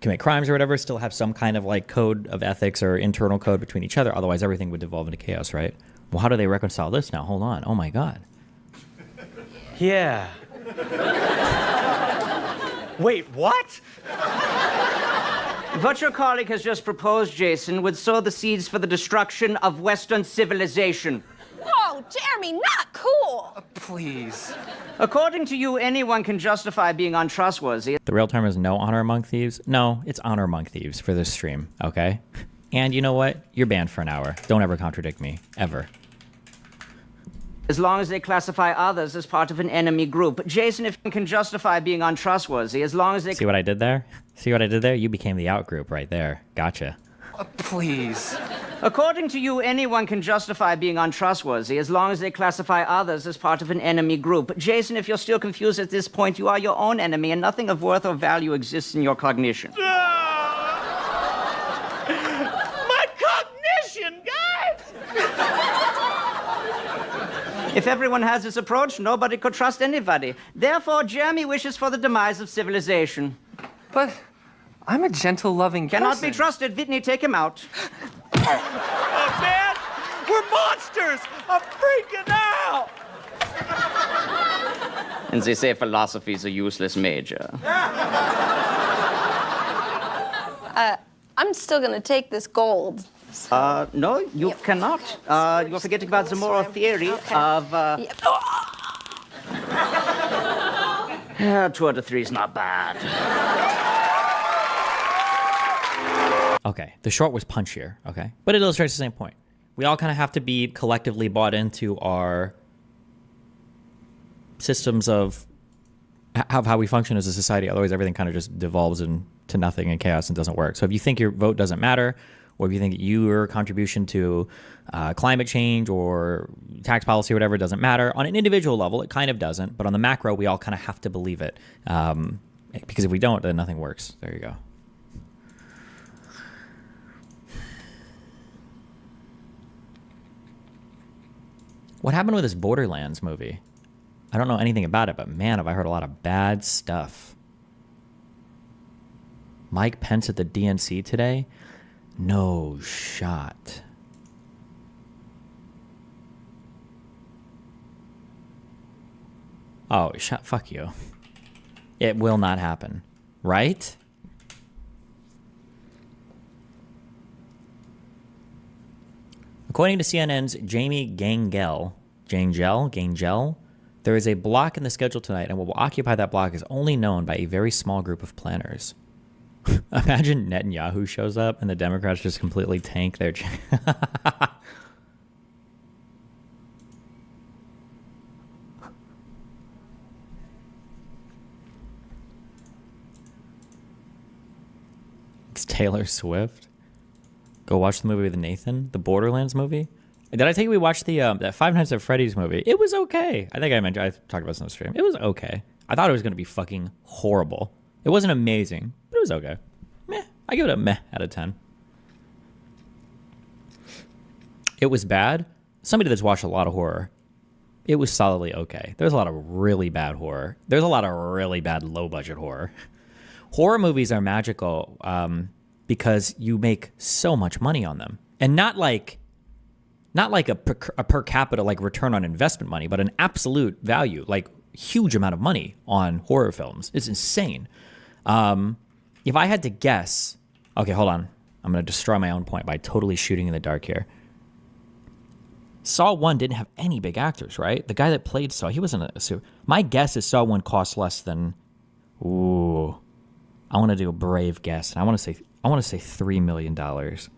commit crimes or whatever still have some kind of like code of ethics or internal code between each other. Otherwise, everything would devolve into chaos, right? Well, how do they reconcile this now? Hold on. Oh, my God. Yeah. Wait, what? What your colleague has just proposed, Jason, would sow the seeds for the destruction of Western civilization. Whoa, Jeremy, not cool. Please. According to you, anyone can justify being untrustworthy. The real term is no honor among thieves. No, it's honor among thieves for this stream, okay? And you know what? You're banned for an hour. Don't ever contradict me, ever. As long as they classify others as part of an enemy group. Jason, if you can justify being untrustworthy, as long as they... See what I did there? See what I did there? You became the out group right there. Gotcha. Please. According to you, anyone can justify being untrustworthy as long as they classify others as part of an enemy group. Jason, if you're still confused at this point, you are your own enemy and nothing of worth or value exists in your cognition. My cognition, guys! If everyone has this approach, nobody could trust anybody. Therefore, Jeremy wishes for the demise of civilization. But I'm a gentle, loving person. Cannot be trusted. Whitney, take him out. Oh, man! We're monsters! I'm freaking out! And they say philosophy's a useless major. I'm still gonna take this gold. No, you cannot. You're forgetting about the moral theory of... Yeah, 2 out of 3 is not bad. Okay, the short was punchier, okay? But it illustrates the same point. We all kind of have to be collectively bought into our systems of how we function as a society. Otherwise, everything kind of just devolves into nothing and chaos and doesn't work. So if you think your vote doesn't matter, or if you think your contribution to climate change or tax policy or whatever doesn't matter, on an individual level, it kind of doesn't. But on the macro, we all kind of have to believe it. Because if we don't, then nothing works. There you go. What happened with this Borderlands movie? I don't know anything about it, but man, have I heard a lot of bad stuff. Mike Pence at the DNC today? No shot. Oh, fuck you. It will not happen. Right? According to CNN's Jamie Gangel, there is a block in the schedule tonight, and what will occupy that block is only known by a very small group of planners. Imagine Netanyahu shows up and the Democrats just completely tank their... It's Taylor Swift. Go watch the movie with Nathan, the Borderlands movie. Did I tell you we watched the that Five Nights at Freddy's movie? It was okay. I think I talked about this on the stream. It was okay. I thought it was going to be fucking horrible. It wasn't amazing, but it was okay. Meh. I give it a meh out of 10. It was bad. Somebody that's watched a lot of horror, it was solidly okay. There's a lot of really bad horror. There's a lot of really bad low-budget horror. Horror movies are magical because you make so much money on them. And not like a per capita like return on investment money, but an absolute value, like huge amount of money on horror films. It's insane. If I had to guess, okay, hold on. I'm going to destroy my own point by totally shooting in the dark here. Saw 1 didn't have any big actors, right? The guy that played Saw, he wasn't a super. My guess is Saw 1 cost less than, I want to do a brave guess, and I want to say $3 million. And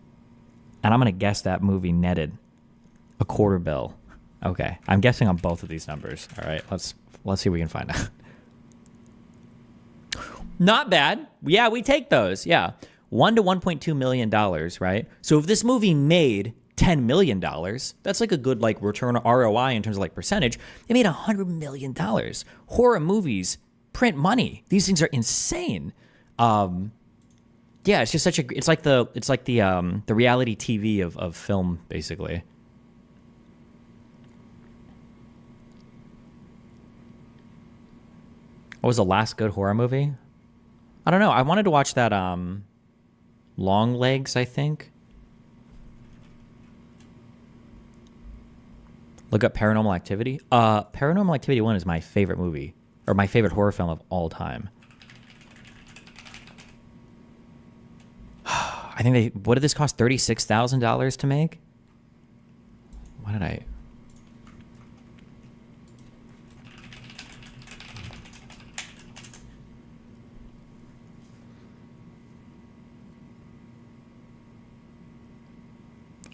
I'm going to guess that movie netted a $250 million. Okay, I'm guessing on both of these numbers. All right, let's see if we can find out. Not bad. Yeah, we take those. Yeah, $1 to $1.2 million, right? So if this movie made $10 million, that's like a good like return ROI in terms of like percentage. It made $100 million. Horror movies print money. These things are insane. Yeah, it's just it's like the reality TV of film, basically. What was the last good horror movie? I don't know. I wanted to watch that Long Legs, I think. Look up Paranormal Activity. Paranormal Activity 1 is my favorite movie, or my favorite horror film of all time. I think what did this cost? $36,000 to make? What did I...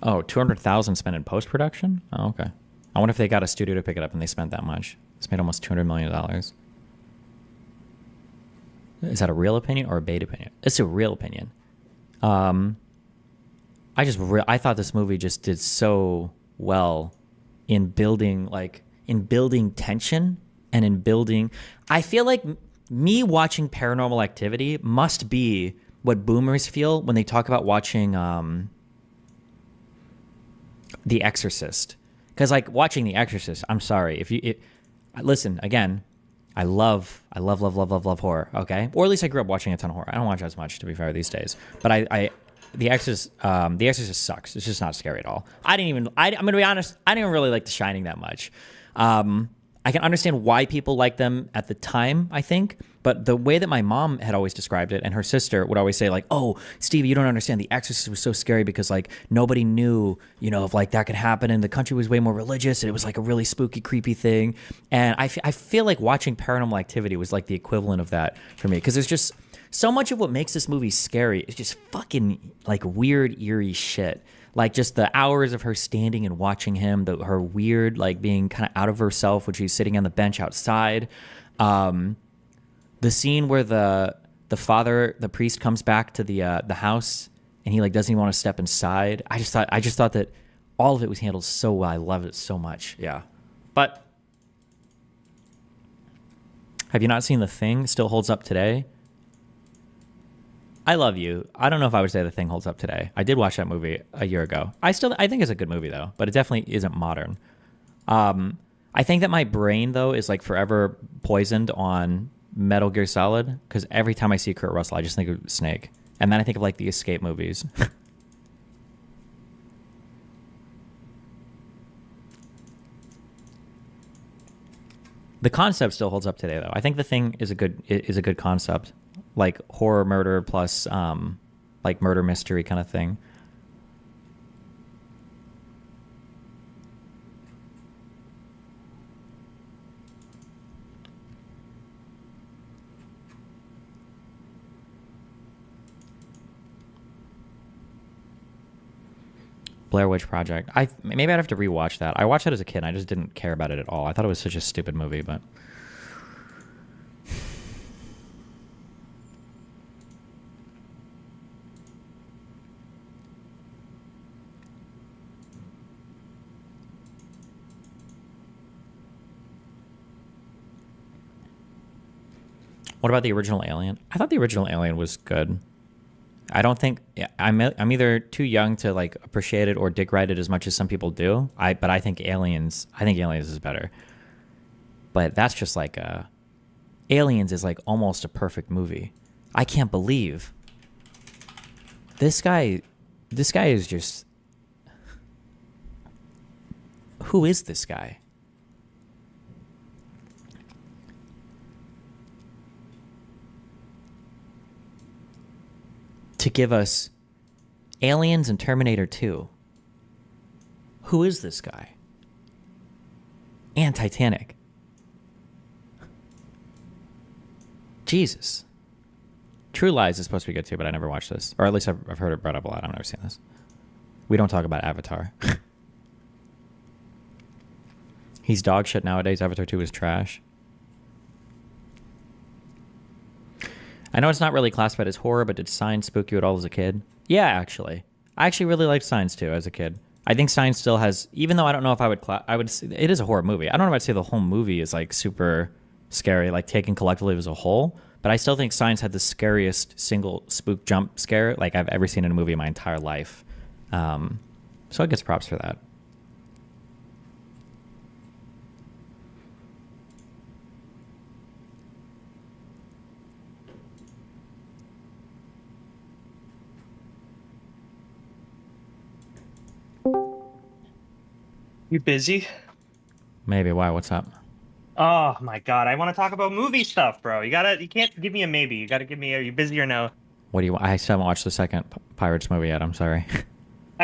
Oh, $200,000 spent in post-production? Oh, okay. I wonder if they got a studio to pick it up and they spent that much. It's made almost $200 million. Is that a real opinion or a bait opinion? It's a real opinion. I thought this movie just did so well in building tension and in building. I feel like me watching Paranormal Activity must be what boomers feel when they talk about watching The Exorcist. Because like watching The Exorcist, I'm sorry listen again. I love horror, okay? Or at least I grew up watching a ton of horror. I don't watch as much, to be fair, these days. But The Exorcist sucks. It's just not scary at all. I'm gonna be honest, I didn't even really like The Shining that much. I can understand why people like them at the time, I think, but the way that my mom had always described it, and her sister would always say, like, oh, Stevie, you don't understand. The Exorcist was so scary because, like, nobody knew, you know, if, like, that could happen, and the country was way more religious, and it was, like, a really spooky, creepy thing. And I feel like watching Paranormal Activity was, like, the equivalent of that for me, because there's just so much of what makes this movie scary is just fucking, like, weird, eerie shit. Like, just the hours of her standing and watching him, her weird, like, being kind of out of herself when she's sitting on the bench outside. The scene where the priest comes back to the house and he, like, doesn't even want to step inside. I just thought that all of it was handled so well. I loved it so much. Yeah. But have you not seen The Thing? It still holds up today. I love you. I don't know if I would say The Thing holds up today. I did watch that movie a year ago. I think it's a good movie though, but it definitely isn't modern. I think that my brain though is like forever poisoned on Metal Gear Solid because every time I see Kurt Russell, I just think of Snake, and then I think of like the Escape movies. The concept still holds up today though. I think The Thing is a good concept. Like horror murder plus like murder mystery kind of thing. Blair Witch Project. Maybe I'd have to rewatch that. I watched it as a kid and I just didn't care about it at all. I thought it was such a stupid movie, but what about the original Alien? I thought the original Alien was good. I don't think I'm either too young to like appreciate it or dick ride it as much as some people do. But I think Aliens is better. But that's just like Aliens is like almost a perfect movie. I can't believe this guy is just, who is this guy? To give us Aliens and Terminator 2. Who is this guy? And Titanic. Jesus. True Lies is supposed to be good too, but I never watched this. Or at least I've heard it brought up a lot. I've never seen this. We don't talk about Avatar. He's dog shit nowadays. Avatar 2 is trash. I know it's not really classified as horror, but did Signs spook you at all as a kid? Yeah, actually. I actually really liked Signs too as a kid. I think Signs still has, even though I don't know if I would it is a horror movie. I don't know if I'd say the whole movie is like super scary, like taken collectively as a whole, but I still think Signs had the scariest single spook jump scare like I've ever seen in a movie in my entire life. So it gets props for that. You busy? Maybe. Why? What's up? Oh my god, I want to talk about movie stuff, bro. You can't give me a maybe. You gotta give me are you busy or no? What do you? I still haven't watched the second Pirates movie yet. I'm sorry.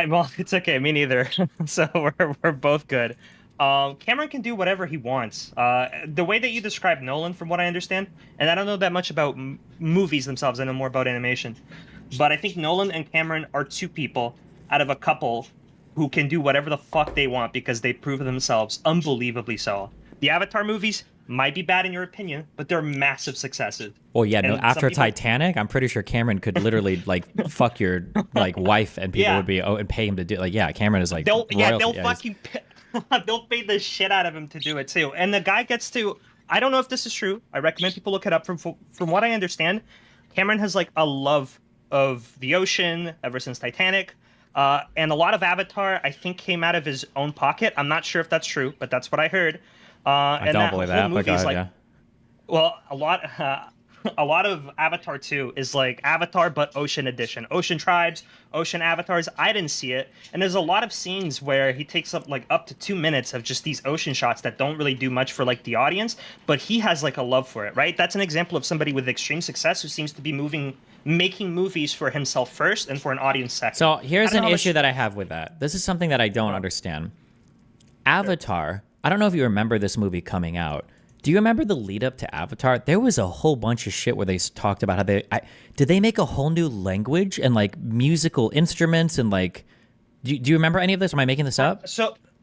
Well, it's okay. Me neither. So we're both good. Cameron can do whatever he wants. The way that you describe Nolan, from what I understand, and I don't know that much about movies themselves. I know more about animation, but I think Nolan and Cameron are two people out of a couple who can do whatever the fuck they want because they prove themselves unbelievably so. The Avatar movies might be bad in your opinion, but they're massive successes. Well, yeah, no, after Titanic, I'm pretty sure Cameron could literally like fuck your like wife and people would be and pay him to do like Cameron is like they'll fucking they'll pay the shit out of him to do it too. And the guy gets to, I don't know if this is true. I recommend people look it up. From what I understand, Cameron has like a love of the ocean ever since Titanic. And a lot of Avatar, I think, came out of his own pocket. I'm not sure if that's true, but that's what I heard. I don't believe that. But go ahead, like, well, a lot. a lot of Avatar 2 is like Avatar but Ocean Edition. Ocean tribes, ocean avatars. I didn't see it. And there's a lot of scenes where he takes up to 2 minutes of just these ocean shots that don't really do much for like the audience, but he has like a love for it, right? That's an example of somebody with extreme success who seems to be making movies for himself first and for an audience second. So here's an issue that I have with that. This is something that I don't understand. Avatar, I don't know if you remember this movie coming out. Do you remember the lead up to Avatar? There was a whole bunch of shit where they talked about how did they make a whole new language and like musical instruments and like, do you remember any of this? Am I making this up?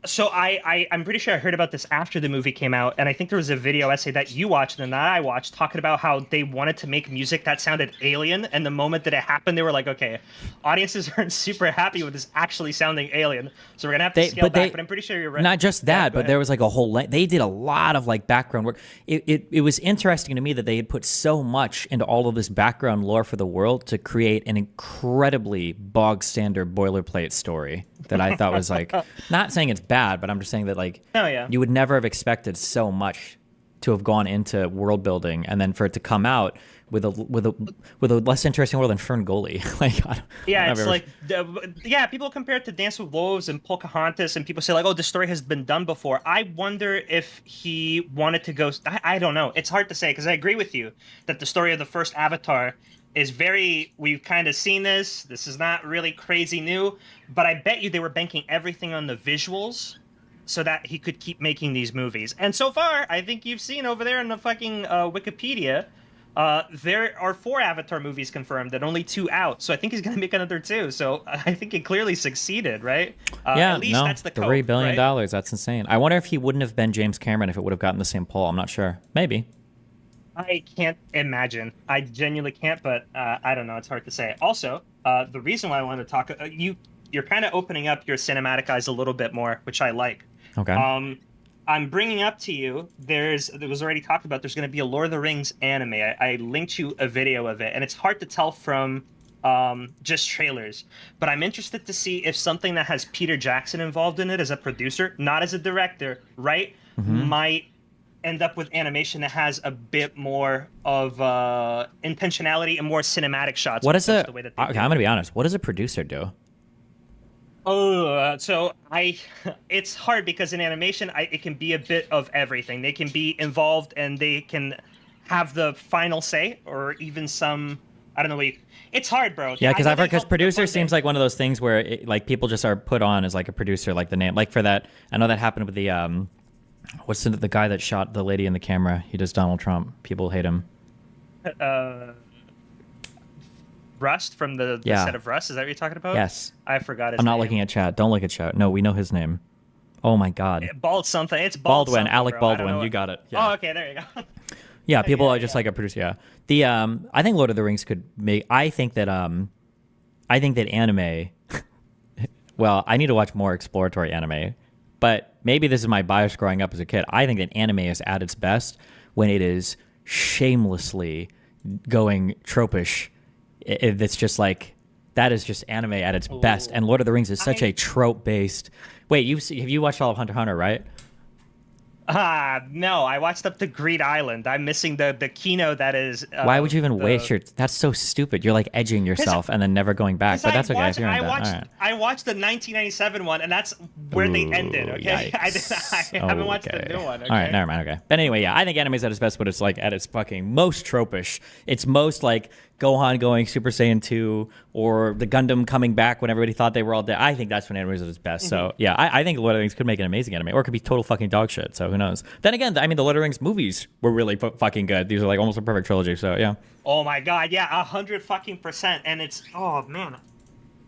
So I'm pretty sure I heard about this after the movie came out, and I think there was a video essay that you watched and that I watched talking about how they wanted to make music that sounded alien, and the moment that it happened, they were like, okay, audiences aren't super happy with this actually sounding alien, so we're gonna have to scale back. But I'm pretty sure you're right. Not just that, but there was like a whole. They did a lot of like background work. It was interesting to me that they had put so much into all of this background lore for the world to create an incredibly bog standard boilerplate story that I thought was like, not saying it's bad, but I'm just saying that like, you would never have expected so much to have gone into world building, and then for it to come out with a less interesting world than Ferngully. People compare it to Dance with Wolves and Pocahontas, and people say like, oh, the story has been done before. I wonder if he wanted to go. I don't know. It's hard to say because I agree with you that the story of the first Avatar is we've kind of seen this. This is not really crazy new, but I bet you they were banking everything on the visuals so that he could keep making these movies. And so far, I think you've seen over there in the fucking Wikipedia, there are 4 Avatar movies confirmed and only 2 out. So I think he's going to make another 2. So I think it clearly succeeded, right? At least that's the $3 billion. Right? That's insane. I wonder if he wouldn't have been James Cameron if it would have gotten the same poll. I'm not sure. Maybe. I can't imagine. I genuinely can't, but I don't know. It's hard to say. Also, the reason why I wanted to talk, you're kind of opening up your cinematic eyes a little bit more, which I like. Okay. I'm bringing up to you, there was already talked about, there's going to be a Lord of the Rings anime. I linked you a video of it, and it's hard to tell from just trailers. But I'm interested to see if something that has Peter Jackson involved in it as a producer, not as a director, right, might end up with animation that has a bit more of intentionality and more cinematic shots. What is I'm gonna be honest. What does a producer do? It's hard because in animation, it can be a bit of everything. They can be involved and they can have the final say, or even some. I don't know. It's hard, bro. Yeah, because producer seems like one of those things where like people just are put on as like a producer, like the name, like for that. I know that happened with the what's the guy that shot the lady in the camera? He does Donald Trump. People hate him. Rust from the set of Rust. Is that what you're talking about? Yes. I forgot his name. name. I'm not looking at chat. Don't look at chat. No, we know his name. Oh my God. Bald something. It's Baldwin. Alec bro. Baldwin. You got it. Yeah. Oh, okay. There you go. Yeah, people are just like a producer. Yeah. The I think Lord of the Rings could make. I think that anime. Well, I need to watch more exploratory anime, but maybe this is my bias growing up as a kid. I think that anime is at its best when it is shamelessly going tropish. It's just like that is just anime at its best. And Lord of the Rings is such a trope based. Wait, have you watched all of Hunter x Hunter, right? No, I watched up to Greed Island. I'm missing the keynote that is. Why would you even waste your? That's so stupid. You're like edging yourself and then never going back. But that's okay. I watched the 1997 one, and that's where they ended. Okay, I haven't watched the new one. Okay? All right, never mind. Okay, but anyway, yeah, I think anime is at its best, but it's like at its fucking most tropish. It's most like Gohan going Super Saiyan 2 or the Gundam coming back when everybody thought they were all dead. I think that's when anime is at its best. So yeah, I think Lord of the Rings could make an amazing anime, or it could be total fucking dog shit. So who knows? Then again, I mean, the Lord of the Rings movies were really fucking good. These are like almost a perfect trilogy. So yeah. Oh my God, yeah, 100%. And it's man,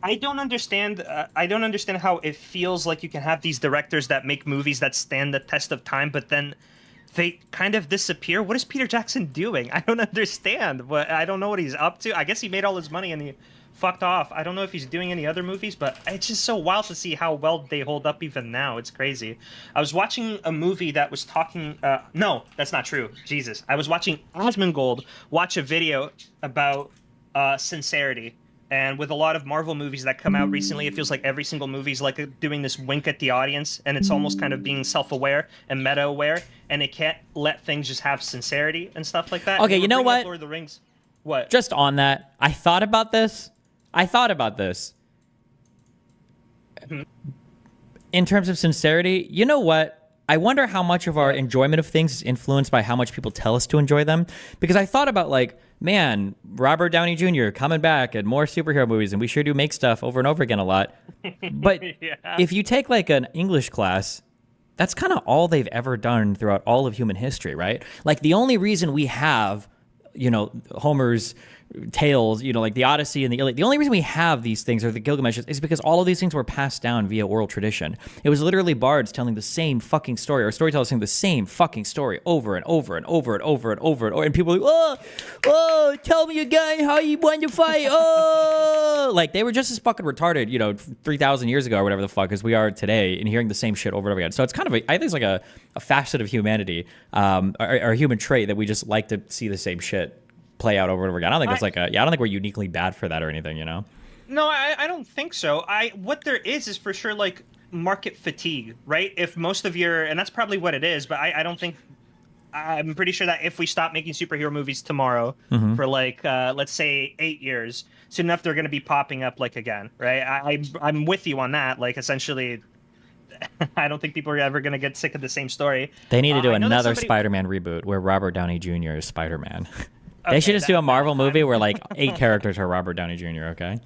I don't understand. I don't understand how it feels like you can have these directors that make movies that stand the test of time, but then they kind of disappear. What is Peter Jackson doing? I don't understand. I don't know what he's up to. I guess he made all his money and he fucked off. I don't know if he's doing any other movies, but it's just so wild to see how well they hold up even now. It's crazy. I was watching a movie that was talking... no, that's not true. Jesus. I was watching Asmongold watch a video about sincerity. And with a lot of Marvel movies that come out recently, it feels like every single movie is like doing this wink at the audience, and it's almost kind of being self-aware and meta-aware, and it can't let things just have sincerity and stuff like that. Okay, you know what? Lord of the Rings. What? Just on that, I thought about this. In terms of sincerity, you know what? I wonder how much of our enjoyment of things is influenced by how much people tell us to enjoy them. Because I thought about, like, man, Robert Downey Jr. coming back and more superhero movies, and we sure do make stuff over and over again a lot. But if you take, like, an English class, that's kind of all they've ever done throughout all of human history, right? Like, the only reason we have, Homer's tales, like the Odyssey and the Iliad. The only reason we have these things, or the Gilgamesh, is because all of these things were passed down via oral tradition. It was literally bards telling the same fucking story, or storytellers telling the same fucking story over and over and over and over and over and over. And people were like, oh, tell me again how you want to fight. Oh, like they were just as fucking retarded, 3,000 years ago or whatever the fuck as we are today, and hearing the same shit over and over again. So it's kind of, I think it's like a facet of humanity, or a human trait that we just like to see the same shit play out over and over again. I don't think it's I don't think we're uniquely bad for that or anything, No, I don't think so. What there is for sure like market fatigue, right? If most of and that's probably what it is, but I don't think, I'm pretty sure that if we stop making superhero movies tomorrow for like, let's say 8 years, soon enough they're going to be popping up like again, right? I'm with you on that. Like essentially, I don't think people are ever going to get sick of the same story. They need to do another Spider-Man reboot where Robert Downey Jr. is Spider-Man. They should just do a Marvel movie where like 8 characters are Robert Downey Jr., okay?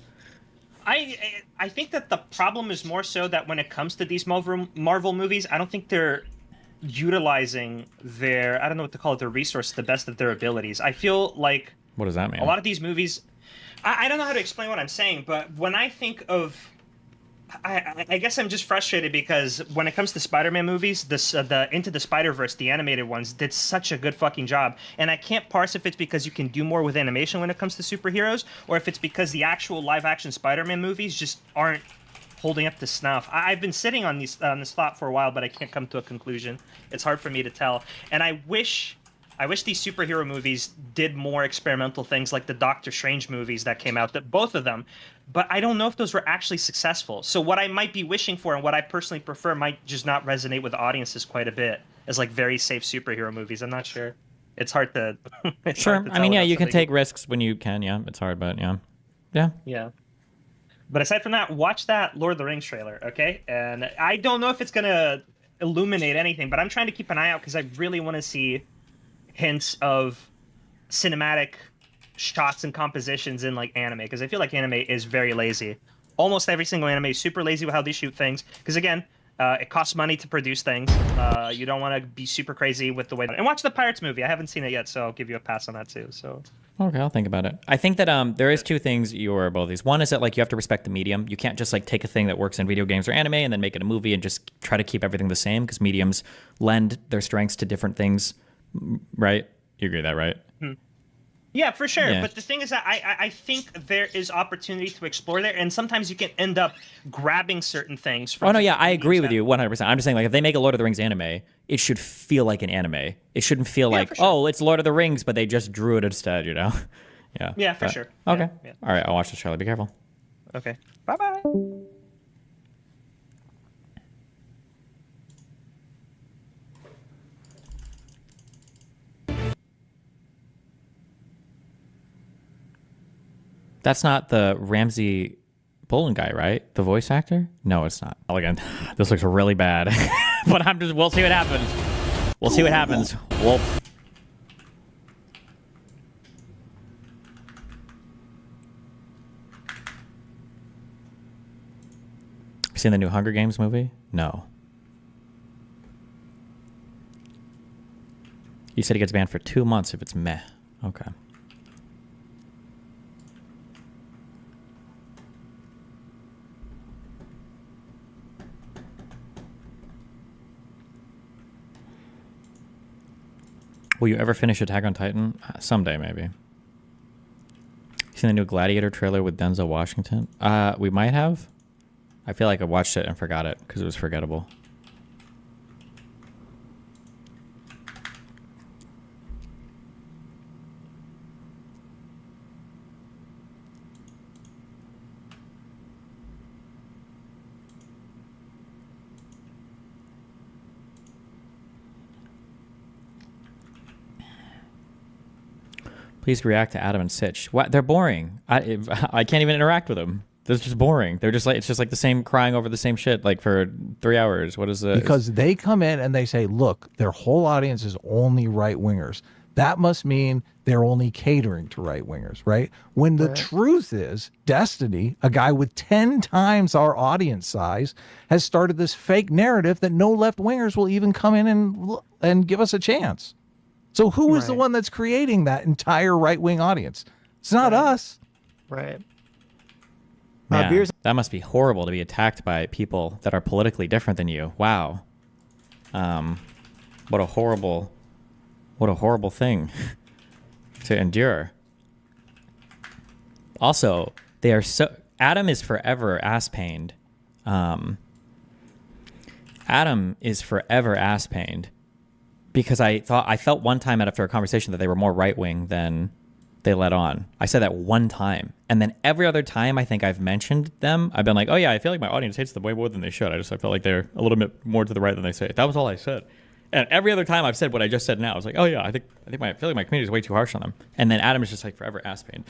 I think that the problem is more so that when it comes to these Marvel movies, I don't think they're utilizing their, I don't know what to call it, their resource to the best of their abilities. I feel like... What does that mean? A lot of these movies... I don't know how to explain what I'm saying, but when I think of... I guess I'm just frustrated because when it comes to Spider-Man movies, the Into the Spider-Verse, the animated ones, did such a good fucking job. And I can't parse if it's because you can do more with animation when it comes to superheroes, or if it's because the actual live-action Spider-Man movies just aren't holding up to snuff. I've been sitting on this thought for a while, but I can't come to a conclusion. It's hard for me to tell. And I wish these superhero movies did more experimental things like the Doctor Strange movies that came out, both of them. But I don't know if those were actually successful. So what I might be wishing for and what I personally prefer might just not resonate with audiences quite a bit as like very safe superhero movies. I'm not sure. It's hard to... Sure. I mean, yeah, you can take risks when you can. Yeah, it's hard, but yeah. Yeah. Yeah. But aside from that, watch that Lord of the Rings trailer, okay? And I don't know if it's going to illuminate anything, but I'm trying to keep an eye out because I really want to see hints of cinematic shots and compositions in like anime, because I feel like anime is very lazy. Almost every single anime is super lazy with how they shoot things, because again, it costs money to produce things. You don't want to be super crazy with the way. And watch the Pirates movie. I haven't seen it yet, so I'll give you a pass on that too. So okay, I'll think about it. I think that there is 2 things you are both these. One is that like you have to respect the medium. You can't just like take a thing that works in video games or anime and then make it a movie and just try to keep everything the same, because mediums lend their strengths to different things, right? You agree with that, right? Yeah, for sure. Yeah. But the thing is that I think there is opportunity to explore there, and sometimes you can end up grabbing certain things from... Oh, no, yeah, I agree with you 100%. I'm just saying, like, if they make a Lord of the Rings anime, it should feel like an anime. It shouldn't feel like, oh, it's Lord of the Rings, but they just drew it instead, Yeah. Yeah, for sure. Okay. Yeah. All right, I'll watch this trailer. Be careful. Okay. Bye-bye. That's not the Ramsey Bolton guy, right? The voice actor? No, it's not. Oh, again, this looks really bad. But we'll see what happens. We'll see what happens. Wolf. You seen the new Hunger Games movie? No. You said he gets banned for 2 months if it's meh. Okay. Will you ever finish Attack on Titan? Someday, maybe. You seen the new Gladiator trailer with Denzel Washington? We might have. I feel like I watched it and forgot it because it was forgettable. Please react to Adam and Sitch. What? They're boring. I can't even interact with them. They're just boring. They're just like, it's just like the same crying over the same shit like for 3 hours. What is it? Because they come in and they say, look, their whole audience is only right wingers. That must mean they're only catering to right wingers, right? When the truth is, Destiny, a guy with 10 times our audience size, has started this fake narrative that no left wingers will even come in and give us a chance. So who is the one that's creating that entire right wing audience? It's not us. Right. Man, that must be horrible to be attacked by people that are politically different than you. Wow. What a horrible thing to endure. Also, they are so... Adam is forever ass-pained. Adam is forever ass-pained because I felt one time after a conversation that they were more right-wing than they let on. I said that one time. And then every other time I think I've mentioned them, I've been like, oh yeah, I feel like my audience hates them way more than they should. I felt like they're a little bit more to the right than they say. That was all I said. And every other time I've said what I just said now, I was like, oh yeah, I feel like my community is way too harsh on them. And then Adam is just like forever ass pain.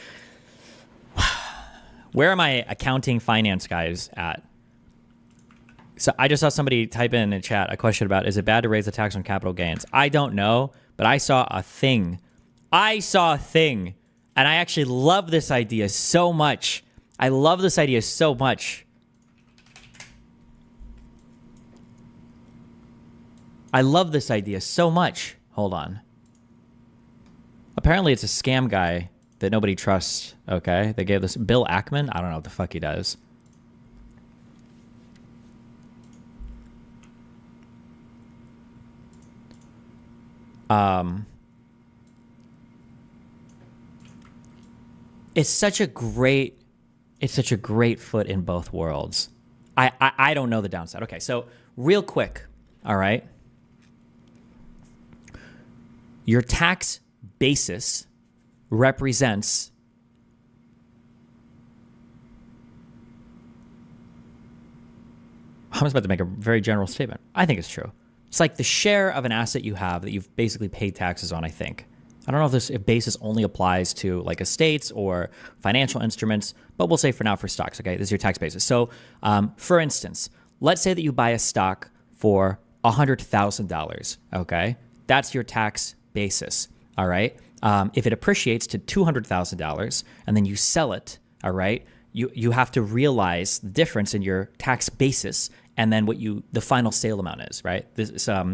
Where are my accounting finance guys at? So I just saw somebody type in the chat a question about, is it bad to raise the tax on capital gains? I don't know, but I saw a thing. And I actually love this idea so much. I love this idea so much. Hold on. Apparently it's a scam guy that nobody trusts, okay? They gave this... Bill Ackman? I don't know what the fuck he does. It's such a great foot in both worlds. I don't know the downside. Okay, so real quick, all right? Your tax basis represents I was about to make a very general statement. I think it's true. It's like the share of an asset you have that you've basically paid taxes on, I think. I don't know if basis only applies to like estates or financial instruments, but we'll say for now for stocks, okay? This is your tax basis. So, for instance, let's say that you buy a stock for $100,000, okay? That's your tax basis, all right? If it appreciates to $200,000 and then you sell it, all right, you have to realize the difference in your tax basis and then what the final sale amount is, right? This, there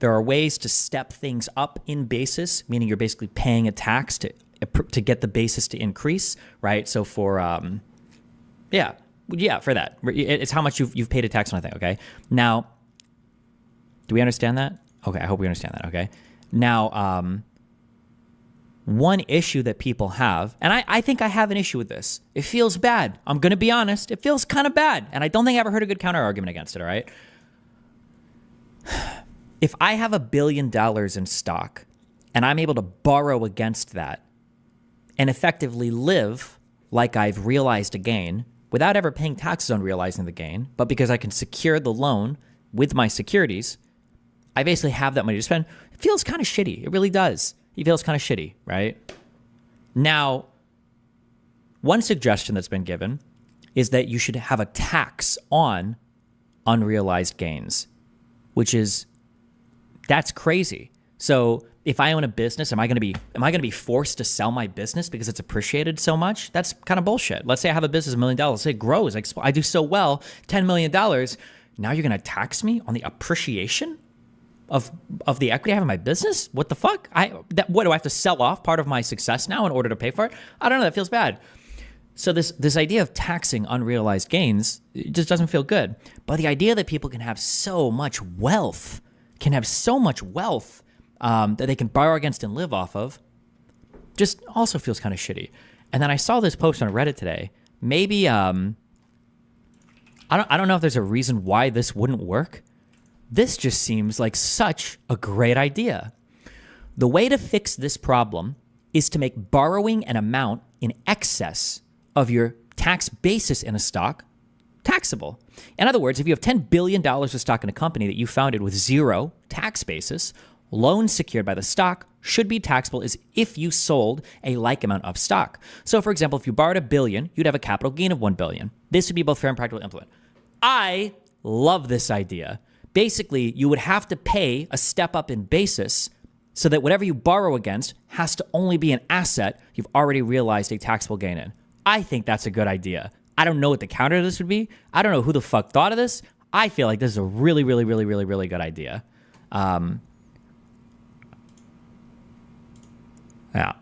are ways to step things up in basis, meaning you're basically paying a tax to get the basis to increase, right? So for for that, it's how much you've paid a tax on a thing, okay? Now, do we understand that? Okay, I hope we understand that, okay? Now, one issue that people have, and I think I have an issue with this. It feels bad. I'm going to be honest. It feels kind of bad. And I don't think I ever heard a good counter argument against it, all right? If I have $1 billion in stock and I'm able to borrow against that and effectively live like I've realized a gain without ever paying taxes on realizing the gain, but because I can secure the loan with my securities, I basically have that money to spend. It feels kind of shitty. It really does. It feels kind of shitty, right? Now, one suggestion that's been given is that you should have a tax on unrealized gains, that's crazy. So if I own a business, am I going to be forced to sell my business because it's appreciated so much? That's kind of bullshit. Let's say I have a business $1 million. Say it grows. I do so well, $10 million. Now you're going to tax me on the appreciation of the equity I have in my business? What the fuck? What do I have to sell off part of my success now in order to pay for it? I don't know. That feels bad. So this idea of taxing unrealized gains, it just doesn't feel good. But the idea that people can have so much wealth, that they can borrow against and live off of, just also feels kind of shitty. And then I saw this post on Reddit today. Maybe I don't know if there's a reason why this wouldn't work. This just seems like such a great idea. The way to fix this problem is to make borrowing an amount in excess of your tax basis in a stock taxable. In other words, if you have $10 billion of stock in a company that you founded with zero tax basis, loans secured by the stock, should be taxable is if you sold a like amount of stock. So for example, if you borrowed $1 billion, you'd have a capital gain of $1 billion. This would be both fair and practical to implement. I love this idea. Basically, you would have to pay a step up in basis so that whatever you borrow against has to only be an asset you've already realized a taxable gain in. I think that's a good idea. I don't know what the counter to this would be. I don't know who the fuck thought of this. I feel like this is a really, really, really, really, really good idea. Yeah.